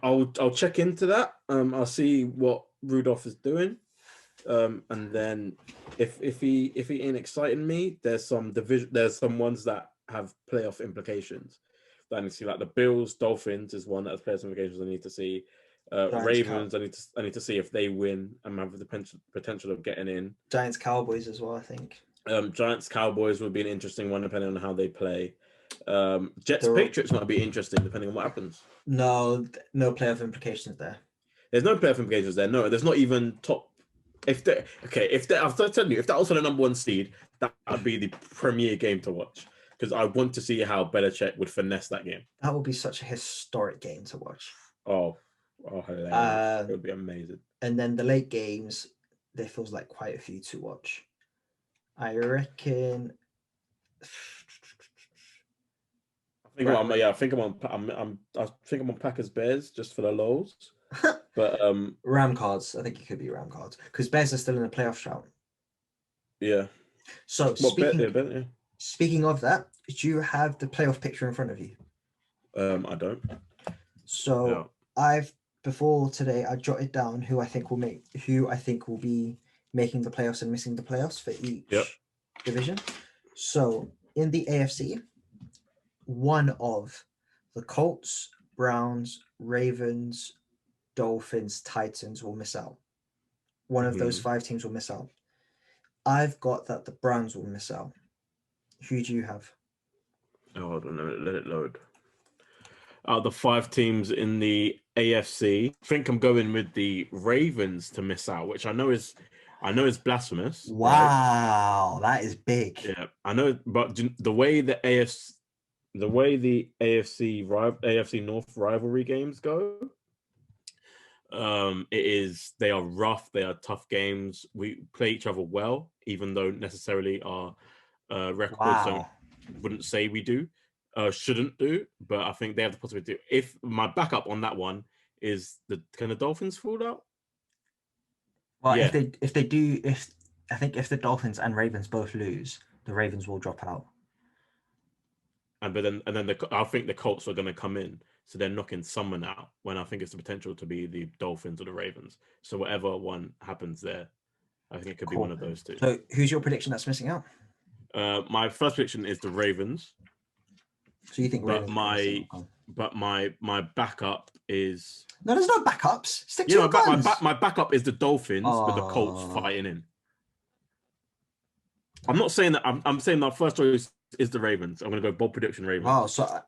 I'll check into that. I'll see what Rudolph is doing. And then if he ain't exciting me, there's some ones that have playoff implications. I need to see, like the Bills, Dolphins is one that has playoff implications. I need to see Ravens. I need to see if they win and have the potential of getting in. Giants, Cowboys as well, I think. Giants, Cowboys would be an interesting one depending on how they play. Jets, Patriots might be interesting depending on what happens. No playoff implications there. There's no playoff implications there. No, there's not even top. I'll tell you, if that was on the number 1 seed, that would be the premier game to watch. Because I want to see how Belichick would finesse that game. That would be such a historic game to watch. Oh, hilarious. It would be amazing. And then the late games, there feels like quite a few to watch. I reckon. I think I'm on Packers Bears just for the lows. But Ram cards. I think it could be Ram cards because Bears are still in a playoff shout. Yeah. So speaking of that, do you have the playoff picture in front of you? I don't. So before today, I jotted down who I think will be making the playoffs and missing the playoffs for each division. So in the AFC, one of the Colts, Browns, Ravens, Dolphins, Titans will miss out. One of those 5 teams will miss out. I've got that the Browns will miss out. Who do you have? Oh, hold on, let it load. The 5 teams in the AFC, I think I'm going with the Ravens to miss out, which I know is blasphemous. Wow, right? That is big. Yeah, I know, but the way the AFC North rivalry games go, they are rough. They are tough games. We play each other well, even though necessarily our records wouldn't say we do, shouldn't do. But I think they have the possibility. If my backup on that one is can the Dolphins fall out? Well, if the Dolphins and Ravens both lose, the Ravens will drop out. I think the Colts are going to come in, so they're knocking someone out. When I think it's the potential to be the Dolphins or the Ravens. So whatever one happens there, I think it could be one of those two. So who's your prediction that's missing out? My first prediction is the Ravens. So you think Ravens? But my backup is there's no backups. Stick to your guns. My backup is the Dolphins, with the Colts fighting in. I'm not saying that. I'm saying my first choice is the Ravens. I'm gonna go bold prediction Ravens. Oh, so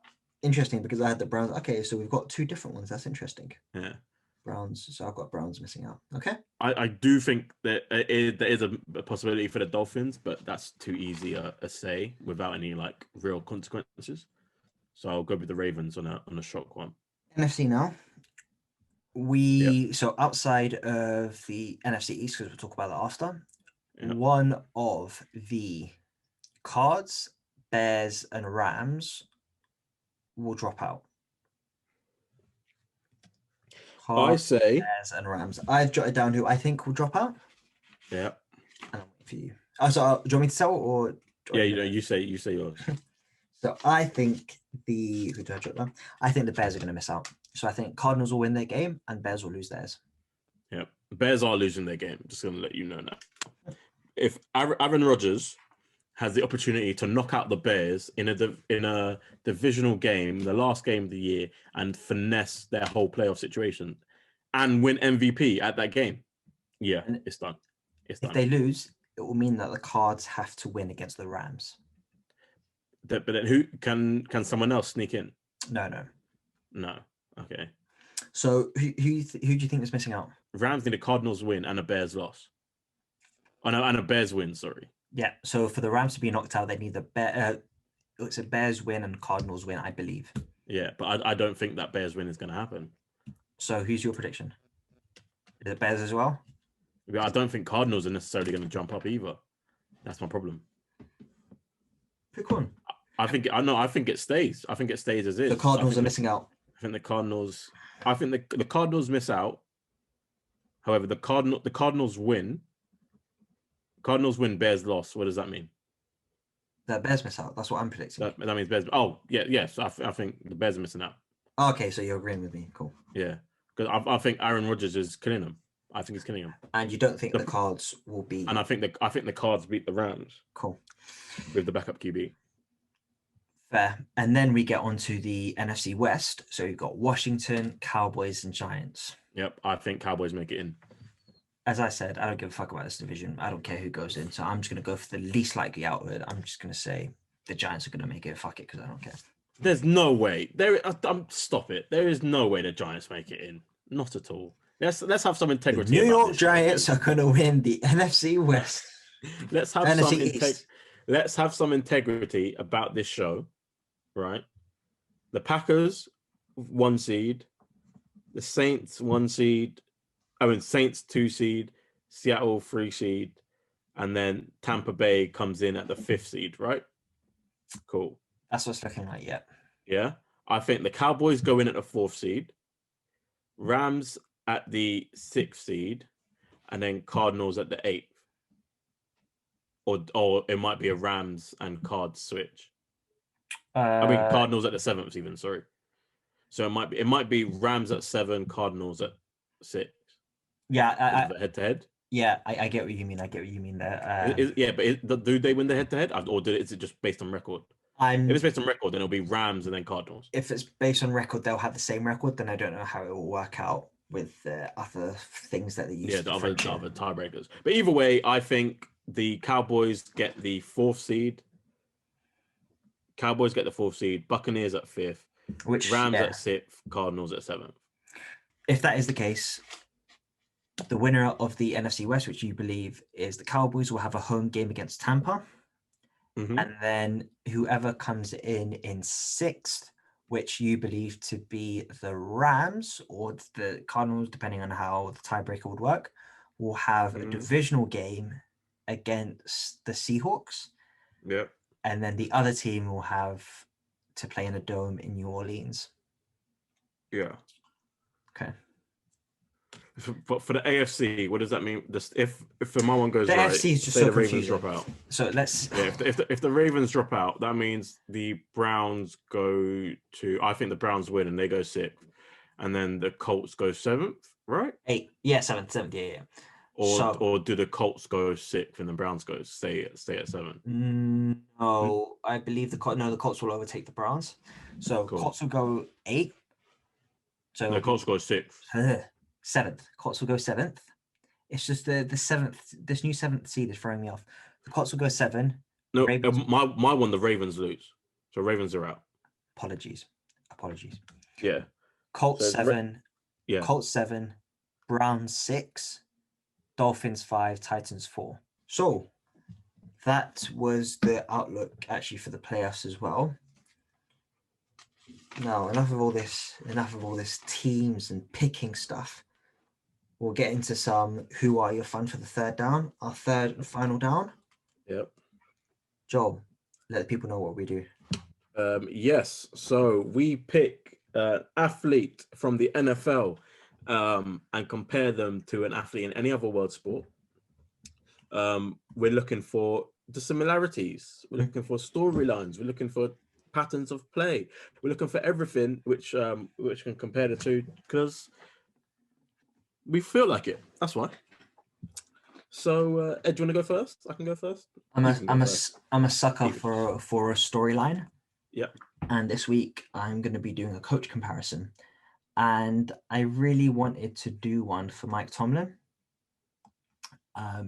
interesting because I had the Browns. Okay, so we've got two different ones. That's interesting. Yeah. Browns. So I've got Browns missing out. Okay. I do think that there is a possibility for the Dolphins, but that's too easy a say without any like real consequences. So I'll go with the Ravens on a shock one. NFC now. So outside of the NFC East, because we'll talk about that after. Yep. One of the Cards, Bears, and Rams will drop out. I say Bears and Rams. I've jotted down who I think will drop out. Yeah. And I'm waiting for you. Oh, so do you want me to tell or? Yeah, you say yours. So I think who did I jot down? I think the Bears are going to miss out. So I think Cardinals will win their game and Bears will lose theirs. Yeah, Bears are losing their game. Just going to let you know now. If Aaron Rodgers has the opportunity to knock out the Bears in a divisional game, the last game of the year, and finesse their whole playoff situation, and win MVP at that game, yeah, it's done. It's done. If they lose, it will mean that the Cards have to win against the Rams. But then who can someone else sneak in? No. Okay. So who do you think is missing out? Rams need a Cardinals win and a Bears loss. Oh no, and a Bears win. Sorry. Yeah. So for the Rams to be knocked out, they need it's a Bears win and Cardinals win, I believe. Yeah, but I don't think that Bears win is going to happen. So who's your prediction? Is it Bears as well? I don't think Cardinals are necessarily going to jump up either. That's my problem. Pick one. I think it stays. I think it stays as is. The Cardinals are missing out. I think the Cardinals miss out. However, the Cardinals win. Cardinals win, Bears loss. What does that mean? The Bears miss out. That's what I'm predicting. That means Bears. Oh, yeah, yes. I think the Bears are missing out. Okay, so you're agreeing with me. Cool. Yeah, because I think Aaron Rodgers is killing them. I think he's killing them. And you don't think the Cards will beat? And I think the Cards beat the Rams. Cool. With the backup QB. Fair. And then we get onto the NFC West. So you've got Washington, Cowboys, and Giants. Yep, I think Cowboys make it in. As I said, I don't give a fuck about this division. I don't care who goes in. So I'm just going to go for the least likely outward. I'm just going to say the Giants are going to make it. Fuck it, because I don't care. There's no way. Stop it. There is no way the Giants make it in. Not at all. Let's have some integrity. The New York Giants are going to win the NFC West. Let's have some integrity about this show, right? The Packers 1 seed, the Saints 1 seed. Saints 2 seed, Seattle 3 seed, and then Tampa Bay comes in at the 5th seed, right? Cool. That's what's looking like, yeah. Yeah. I think the Cowboys go in at the 4th seed, Rams at the 6th seed, and then Cardinals at the 8th. Or it might be a Rams and Cards switch. Cardinals at the 7th even, sorry. So it might be Rams at 7, Cardinals at 6. Yeah, head to head. Yeah, I get what you mean. I get what you mean there. Do they win the head to head, or is it just based on record? If it's based on record, then it'll be Rams and then Cardinals. If it's based on record, they'll have the same record. Then I don't know how it will work out with other things that they use. Yeah, the other tiebreakers. But either way, I think the Cowboys get the 4th seed. Buccaneers at 5th. Rams at 6th. Cardinals at 7th. If that is the case, the winner of the NFC West, which you believe is the Cowboys, will have a home game against Tampa. Mm-hmm. And then whoever comes in 6th, which you believe to be the Rams or the Cardinals, depending on how the tiebreaker would work, will have a divisional game against the Seahawks. Yep. And then the other team will have to play in a dome in New Orleans. Yeah. Okay. But for the AFC, what does that mean? If the my one goes the right, AFC is just say so the Ravens confusing. drop out. So let's. Yeah, if the Ravens drop out, that means the Browns go to. I think the Browns win and they go 6th, and then the Colts go 7th, right? 8th, yeah, 7th, yeah. Or do the Colts go 6th and the Browns go stay at 7? No, I believe the Colts will overtake the Browns. So cool. Colts will go 8th. So the Colts go 6th. 7th. Colts will go 7th. It's just the 7th. This new 7th seed is throwing me off. The Colts will go 7. No, Ravens. my one, the Ravens lose. So Ravens are out. Apologies. Yeah. Colts So 7. Yeah. Colts 7. Browns 6. Dolphins 5. Titans 4. So that was the outlook actually for the playoffs as well. Now, enough of all this teams and picking stuff. We'll get into some who are your fun for the third down, our third and final down. Yep. Joel, let the people know what we do. Yes. So we pick an athlete from the NFL and compare them to an athlete in any other world sport. We're looking for the similarities. We're looking for storylines. We're looking for patterns of play. We're looking for everything which can compare the two because we feel like it. That's why. So, Ed, do you want to go first? I can go first. I'm a sucker for a storyline. Yep. And this week I'm going to be doing a coach comparison, and I really wanted to do one for Mike Tomlin.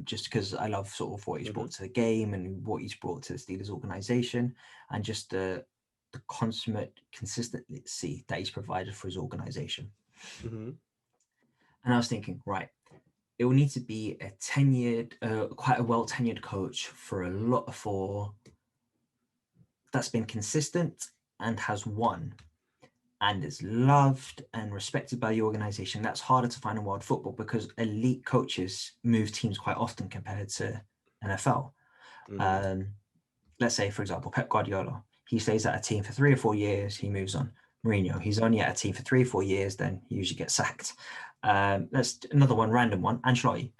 Just because I love sort of what he's brought to the game and what he's brought to the Steelers organization, and just the consummate consistency that he's provided for his organization. Mm-hmm. And I was thinking, right, it will need to be a tenured, quite a well-tenured coach that's been consistent and has won and is loved and respected by the organization. That's harder to find in world football because elite coaches move teams quite often compared to NFL. Mm-hmm. Let's say, for example, Pep Guardiola. He stays at a team for 3 or 4 years, he moves on. Mourinho, he's only at a team for 3 or 4 years, then he usually gets sacked. That's another one, random one. Ancelotti. He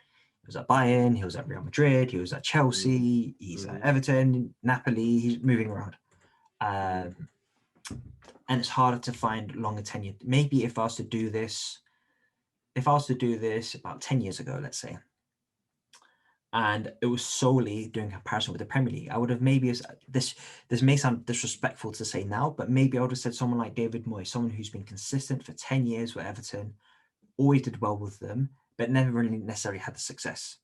was at Bayern, he was at Real Madrid, he was at Chelsea, he's at Everton, Napoli, he's moving around. And it's harder to find longer tenure. Maybe if I was to do this about 10 years ago, let's say, and it was solely doing comparison with the Premier League, I would have maybe, this may sound disrespectful to say now, but maybe I would have said someone like David Moyes, someone who's been consistent for 10 years with Everton, always did well with them, but never really necessarily had the success.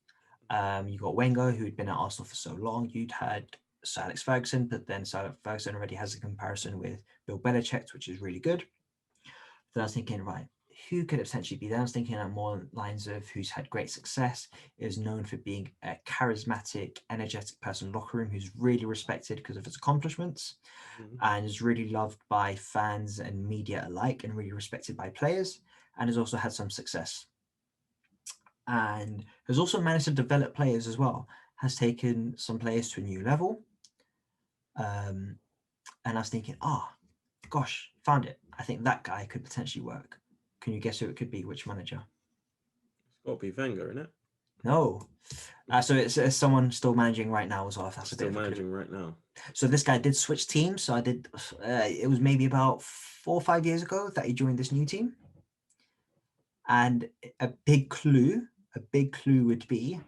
You got Wenger, who'd been at Arsenal for so long. You'd had Sir Alex Ferguson, but then Sir Alex Ferguson already has a comparison with Bill Belichick, which is really good. Then I was thinking, right, who could it potentially be? Then I was thinking at more lines of who's had great success, is known for being a charismatic, energetic person in the locker room, who's really respected because of his accomplishments, and is really loved by fans and media alike, and really respected by players, and has also had some success. And has also managed to develop players as well, has taken some players to a new level. And I was thinking, gosh, found it. I think that guy could potentially work. Can you guess who it could be? Which manager? It's got to be Wenger, isn't it? No. So it's someone still managing right now as well. If that's still managing right now. So this guy did switch teams. So it was maybe about 4 or 5 years ago that he joined this new team. And a big clue would be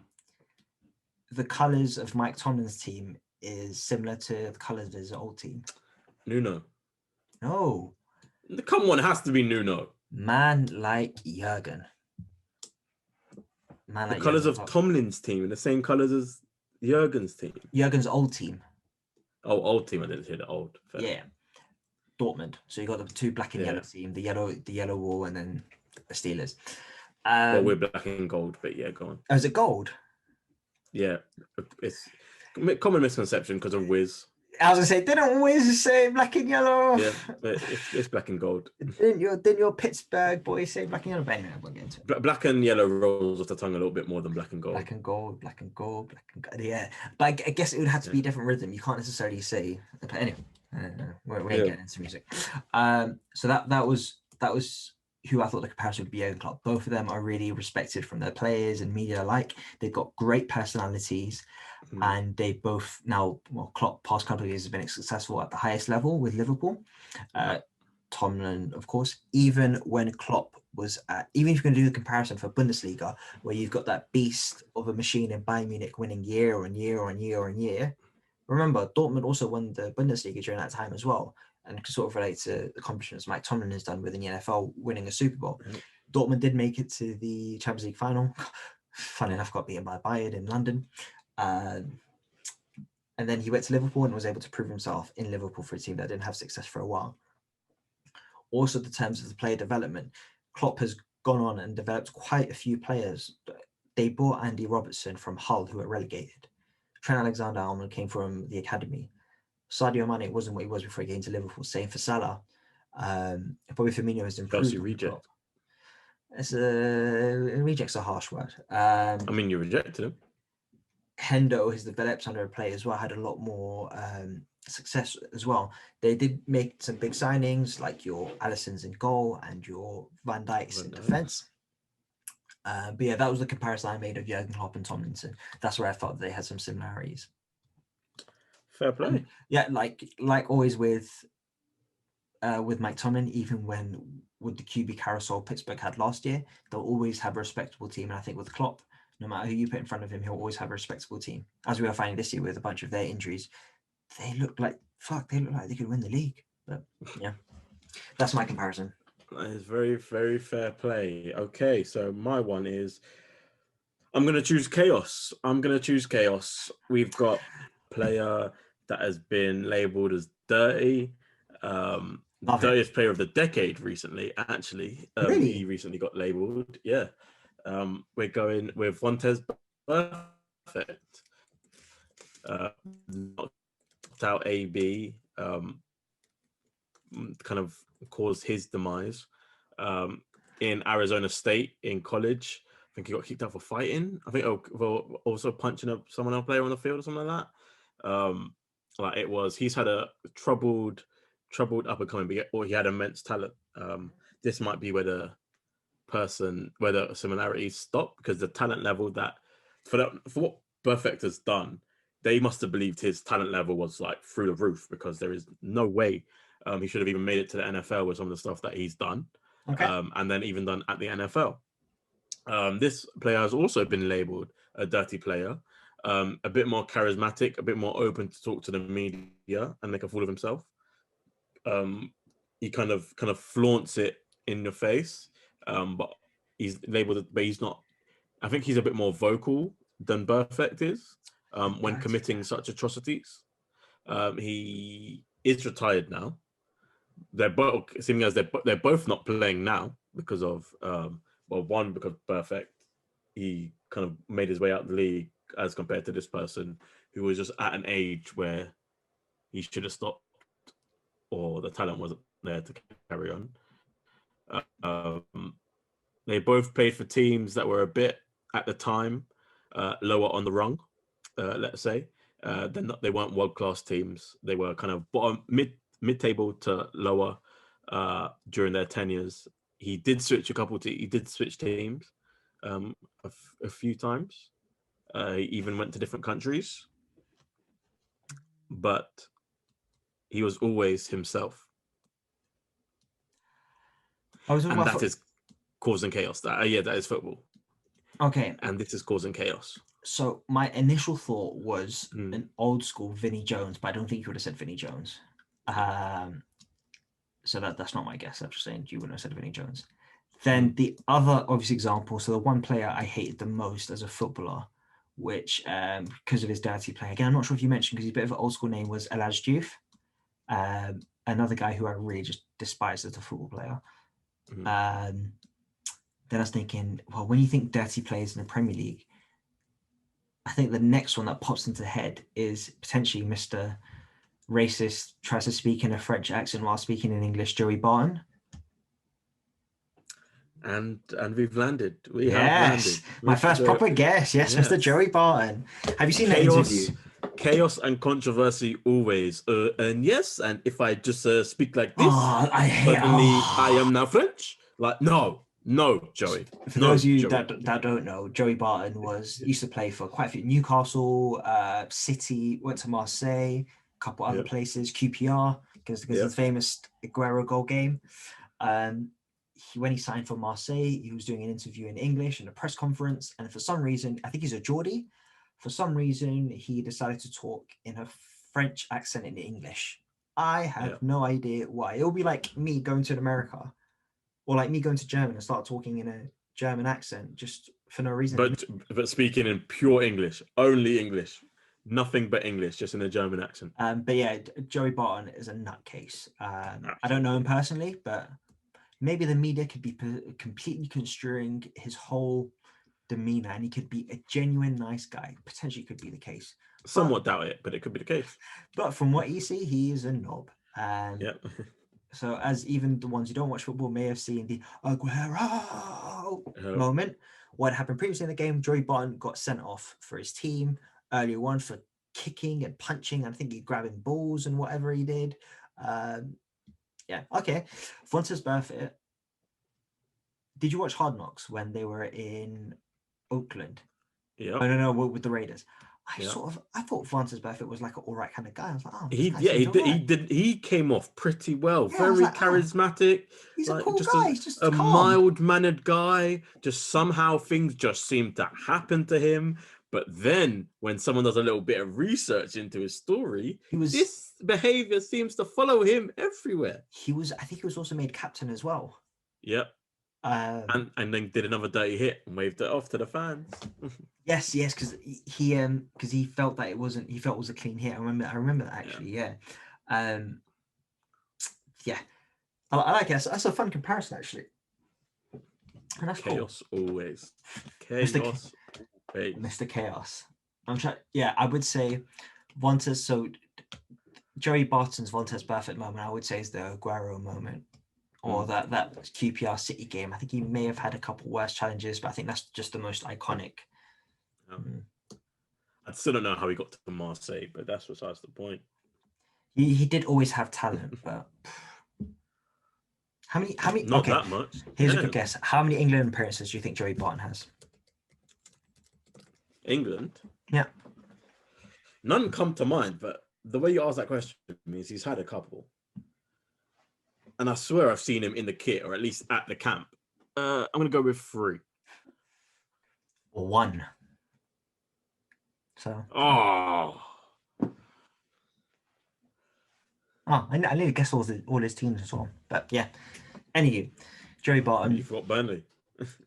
the colors of Mike Tomlin's team is similar to the colors of his old team. Nuno. No. Come on, it has to be Nuno. Man like Jurgen. The colors of Tomlin's team are the same colors as Jurgen's team. Jurgen's old team. Oh, old team. I didn't hear the old. Fair. Yeah. Dortmund. So you got the 2 black and yellow team, the yellow wall, and then the Steelers. Well, we're black and gold, but yeah, go on. Oh, is it gold? Yeah. It's a common misconception because of Wiz. I was gonna say, didn't Wiz say black and yellow? Yeah, but it's black and gold. Didn't your Pittsburgh boys say black and yellow? But anyway, we'll get into it. Black and yellow rolls off the tongue a little bit more than black and gold. Black and gold, black and gold, black and gold. Yeah, but I guess it would have to be a different rhythm. You can't necessarily say. But anyway, we ain't getting into music. So that was who I thought the comparison would be. Jurgen Klopp. Both of them are really respected from their players and media alike. They've got great personalities. And they both now, Klopp past couple of years has been successful at the highest level with Liverpool. Tomlin, of course, even when Klopp was even if you can do the comparison for Bundesliga, where you've got that beast of a machine in Bayern Munich winning year on year on year on year. Remember, Dortmund also won the Bundesliga during that time as well, and can sort of relate to the accomplishments Mike Tomlin has done within the NFL, winning a Super Bowl. Dortmund did make it to the Champions League final. Funny enough, got beaten by Bayern in London. And then he went to Liverpool and was able to prove himself in Liverpool for a team that didn't have success for a while. Also, the terms of the player development, Klopp has gone on and developed quite a few players. They bought Andy Robertson from Hull, who were relegated. Trent Alexander-Arnold came from the academy. Sadio Mane wasn't what he was before he came to Liverpool. Same for Salah. Bobby Firmino has improved. Chelsea reject. It's a reject's a harsh word. I mean, you rejected him. Hendo has developed under a play as well, had a lot more success as well. They did make some big signings like your Alisson's in goal and your Van Dijk's in defence. But yeah, that was the comparison I made of Jurgen Klopp and Tomlinson. That's where I thought they had some similarities. Fair play. Yeah, like always with Mike Tomlin, even when with the QB carousel Pittsburgh had last year, they'll always have a respectable team. And I think with Klopp, no matter who you put in front of him, he'll always have a respectable team. As we are finding this year with a bunch of their injuries, they look like they could win the league. But yeah, that's my comparison. That is very, very fair play. Okay, so my one is I'm going to choose chaos. We've got player that has been labelled as dirty. Dirtiest player of the decade recently, actually. Really? He recently got labelled. Yeah. We're going with Vontaze Burfict. Knocked out AB. Kind of caused his demise. In Arizona State in college. I think he got kicked out for fighting. I think also punching someone else player on the field or something like that. He's had a troubled up and coming, or he had immense talent. This might be where the similarities stop, because the talent level for what Burfict has done, they must have believed his talent level was like through the roof, because there is no way he should have even made it to the NFL with some of the stuff that he's done. Okay. And then even done at the NFL. This player has also been labelled a dirty player, a bit more charismatic, a bit more open to talk to the media and make a fool of himself. He kind of flaunts it in your face, but he's labelled, but he's not. I think he's a bit more vocal than Burfict is when committing such atrocities. He is retired now. They're both seeming as they're both not playing now because of one, because Burfict, he kind of made his way out of the league as compared to this person who was just at an age where he should have stopped, or the talent wasn't there to carry on. They both played for teams that were a bit at the time lower on the rung, let's say. They weren't world-class teams. They were kind of bottom mid-table to lower during their tenures. He did switch teams a few times. He even went to different countries, but he was always himself. And that is causing chaos. That is football. Okay. And this is causing chaos. So my initial thought was an old school Vinnie Jones, but I don't think you would have said Vinnie Jones. So that's not my guess. I'm just saying you wouldn't have said Vinnie Jones. Then the other obvious example, so the one player I hated the most as a footballer, which because of his dirty play, again, I'm not sure if you mentioned, because he's a bit of an old school name, was Elhaj Diouf. Another guy who I really just despised as a football player. Then I was thinking, well, when you think dirty players in the Premier League, I think the next one that pops into the head is potentially Mr. Racist, tries to speak in a French accent while speaking in English, Joey Barton. And we've landed. We have landed. My first proper guess. Yes, Mr. Joey Barton. Have you seen that interview? Chaos and controversy always. And yes, and if I just speak like this, I am now French. Like, no, Joey. For those of you that don't know, Joey Barton used to play for quite a few, Newcastle, City, went to Marseille, a couple other places, QPR, because of the famous Aguero goal game. When he signed for Marseille, he was doing an interview in English in a press conference, and for some reason, I think he's a Geordie. For some reason, he decided to talk in a French accent in English. I have no idea why. It will be like me going to America, or like me going to Germany and start talking in a German accent just for no reason. But speaking in pure English, only English. Nothing but English, just in a German accent. But yeah, Joey Barton is a nutcase. I don't know him personally, but maybe the media could be completely construing his whole demeanor, and he could be a genuine nice guy. Potentially could be the case. Somewhat doubt it, but it could be the case. But from what you see, he is a knob. Yeah. So as even the ones who don't watch football may have seen the Aguero moment, what happened previously in the game, Joey Barton got sent off for his team earlier on for kicking and punching. I think he grabbing balls and whatever he did. Yeah, okay. Vontaze Burfict. Did you watch Hard Knocks when they were in Oakland? Yeah. Oh, no, with the Raiders. I thought Vontaze Burfict was like an all right kind of guy. I was like, oh, he came off pretty well. Yeah, very charismatic. He's a cool guy. He's just a calm. mild-mannered guy. Just somehow things just seem to happen to him. But then when someone does a little bit of research into his story, this behavior seems to follow him everywhere. I think he was also made captain as well. Yep. And then did another dirty hit and waved it off to the fans. Yes, because he felt that it was a clean hit. I remember that actually. Yeah. Yeah. I like it. That's a fun comparison actually. And that's chaos cool. Always. Chaos. Mr. Chaos. I'm trying. Yeah, I would say Vontaze. So Joey Barton's Vontaze Burfict moment, I would say, is the Aguero moment. Or that QPR City game. I think he may have had a couple worse challenges, but I think that's just the most iconic. I still don't know how he got to Marseille, but that's besides the point. He did always have talent, but how many? Not that much. Here's a good guess. How many England appearances do you think Joey Barton has? England? Yeah. None come to mind, but the way you ask that question means he's had a couple. And I swear I've seen him in the kit, or at least at the camp. I'm going to go with 3. Or 1. So. Oh, I need to guess all his teams as well. But yeah. Anywho, Joey Barton. You forgot Burnley.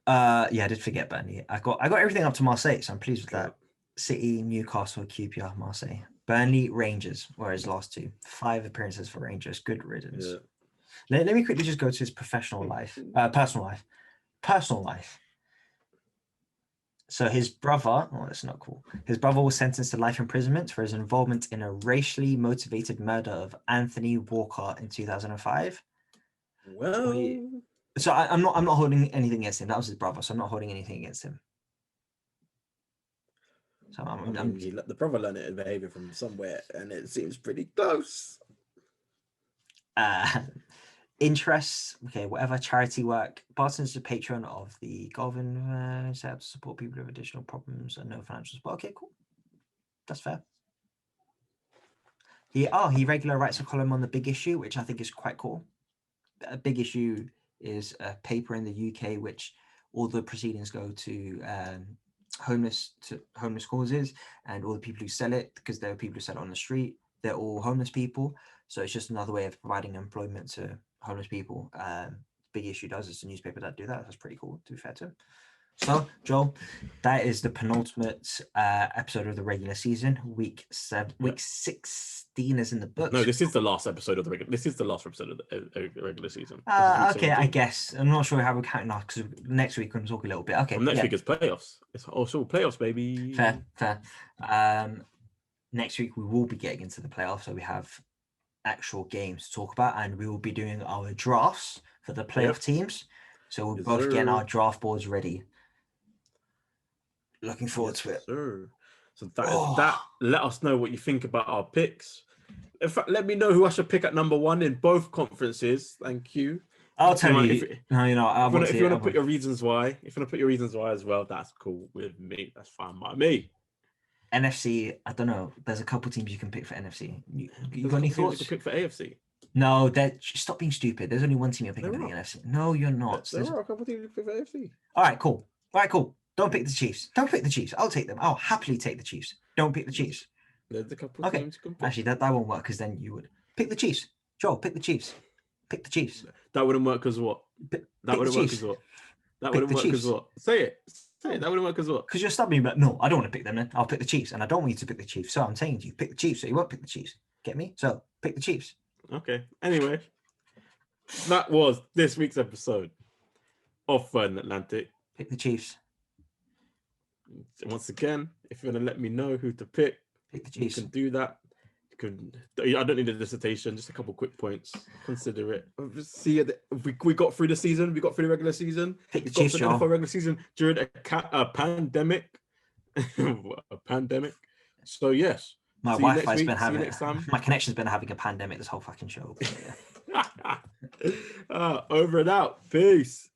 Yeah, I did forget Burnley. I got everything up to Marseille, so I'm pleased with that. City, Newcastle, QPR, Marseille. Burnley, Rangers were his last 2. 5 appearances for Rangers. Good riddance. Yeah. Let me quickly just go to his personal life. So his brother, that's not cool. His brother was sentenced to life imprisonment for his involvement in a racially motivated murder of Anthony Walker in 2005. Well, so I'm not holding anything against him. That was his brother, so I'm not holding anything against him. So the brother learned his behavior from somewhere, and it seems pretty close. Interests, okay, whatever charity work. Barton's a patron of the Golden set up to support people with additional problems and no financial support. Okay, cool. That's fair. He regularly writes a column on the Big Issue, which I think is quite cool. A Big Issue is a paper in the UK which all the proceedings go to homeless causes, and all the people who sell it, because there are people who sell it on the street, they're all homeless people. So it's just another way of providing employment to homeless people. Big Issue does. It's a newspaper that do that. That's pretty cool, to be fair to him. So, Joel, that is the penultimate episode of the regular season. Week 16 is in the books. No, this is the last episode of the regular. This is the last episode of the regular season. Okay, I guess. I'm not sure how we're counting now, because next week we're going to talk a little bit. Okay. Next week is playoffs. It's also playoffs, baby. Fair. Next week we will be getting into the playoffs, so we have actual games to talk about, and we will be doing our drafts for the playoff teams. So we're both getting our draft boards ready. Looking forward to it. Sir. So that let us know what you think about our picks. In fact, let me know who I should pick at number 1 in both conferences. Thank you. I'll tell you. If you want to put your reasons why, as well, that's cool with me. That's fine by me. NFC, I don't know. There's a couple teams you can pick for NFC. You got any thoughts? To pick for AFC? No, stop being stupid. There's only one team you're picking for the NFC. No, you're not. There are a couple teams you pick for AFC. All right, cool. Don't pick the Chiefs. I'll take them. I'll happily take the Chiefs. Don't pick the Chiefs. There's a couple teams you can pick. Actually, that won't work, because then you would pick the Chiefs. Joel, pick the Chiefs. Pick the Chiefs. That wouldn't work as what? That wouldn't work as what? Say it. Hey, that wouldn't work as well. Because you're stubborn, but no, I don't want to pick them then. I'll pick the Chiefs, and I don't want you to pick the Chiefs. So I'm saying to you, pick the Chiefs, so you won't pick the Chiefs. Get me? So pick the Chiefs. Okay. Anyway, that was this week's episode of Fern Atlantic. Pick the Chiefs. Once again, if you're gonna let me know who to pick the Chiefs. You can do that. I don't need a dissertation, just a couple quick points. Consider it. See, we got through the season. We got through the regular season. Pick the Chiefs, Joe. Regular season during a pandemic. A pandemic. So yes. My Wi-Fi's been having. My connection's been having a pandemic this whole fucking show. Over and out. Peace.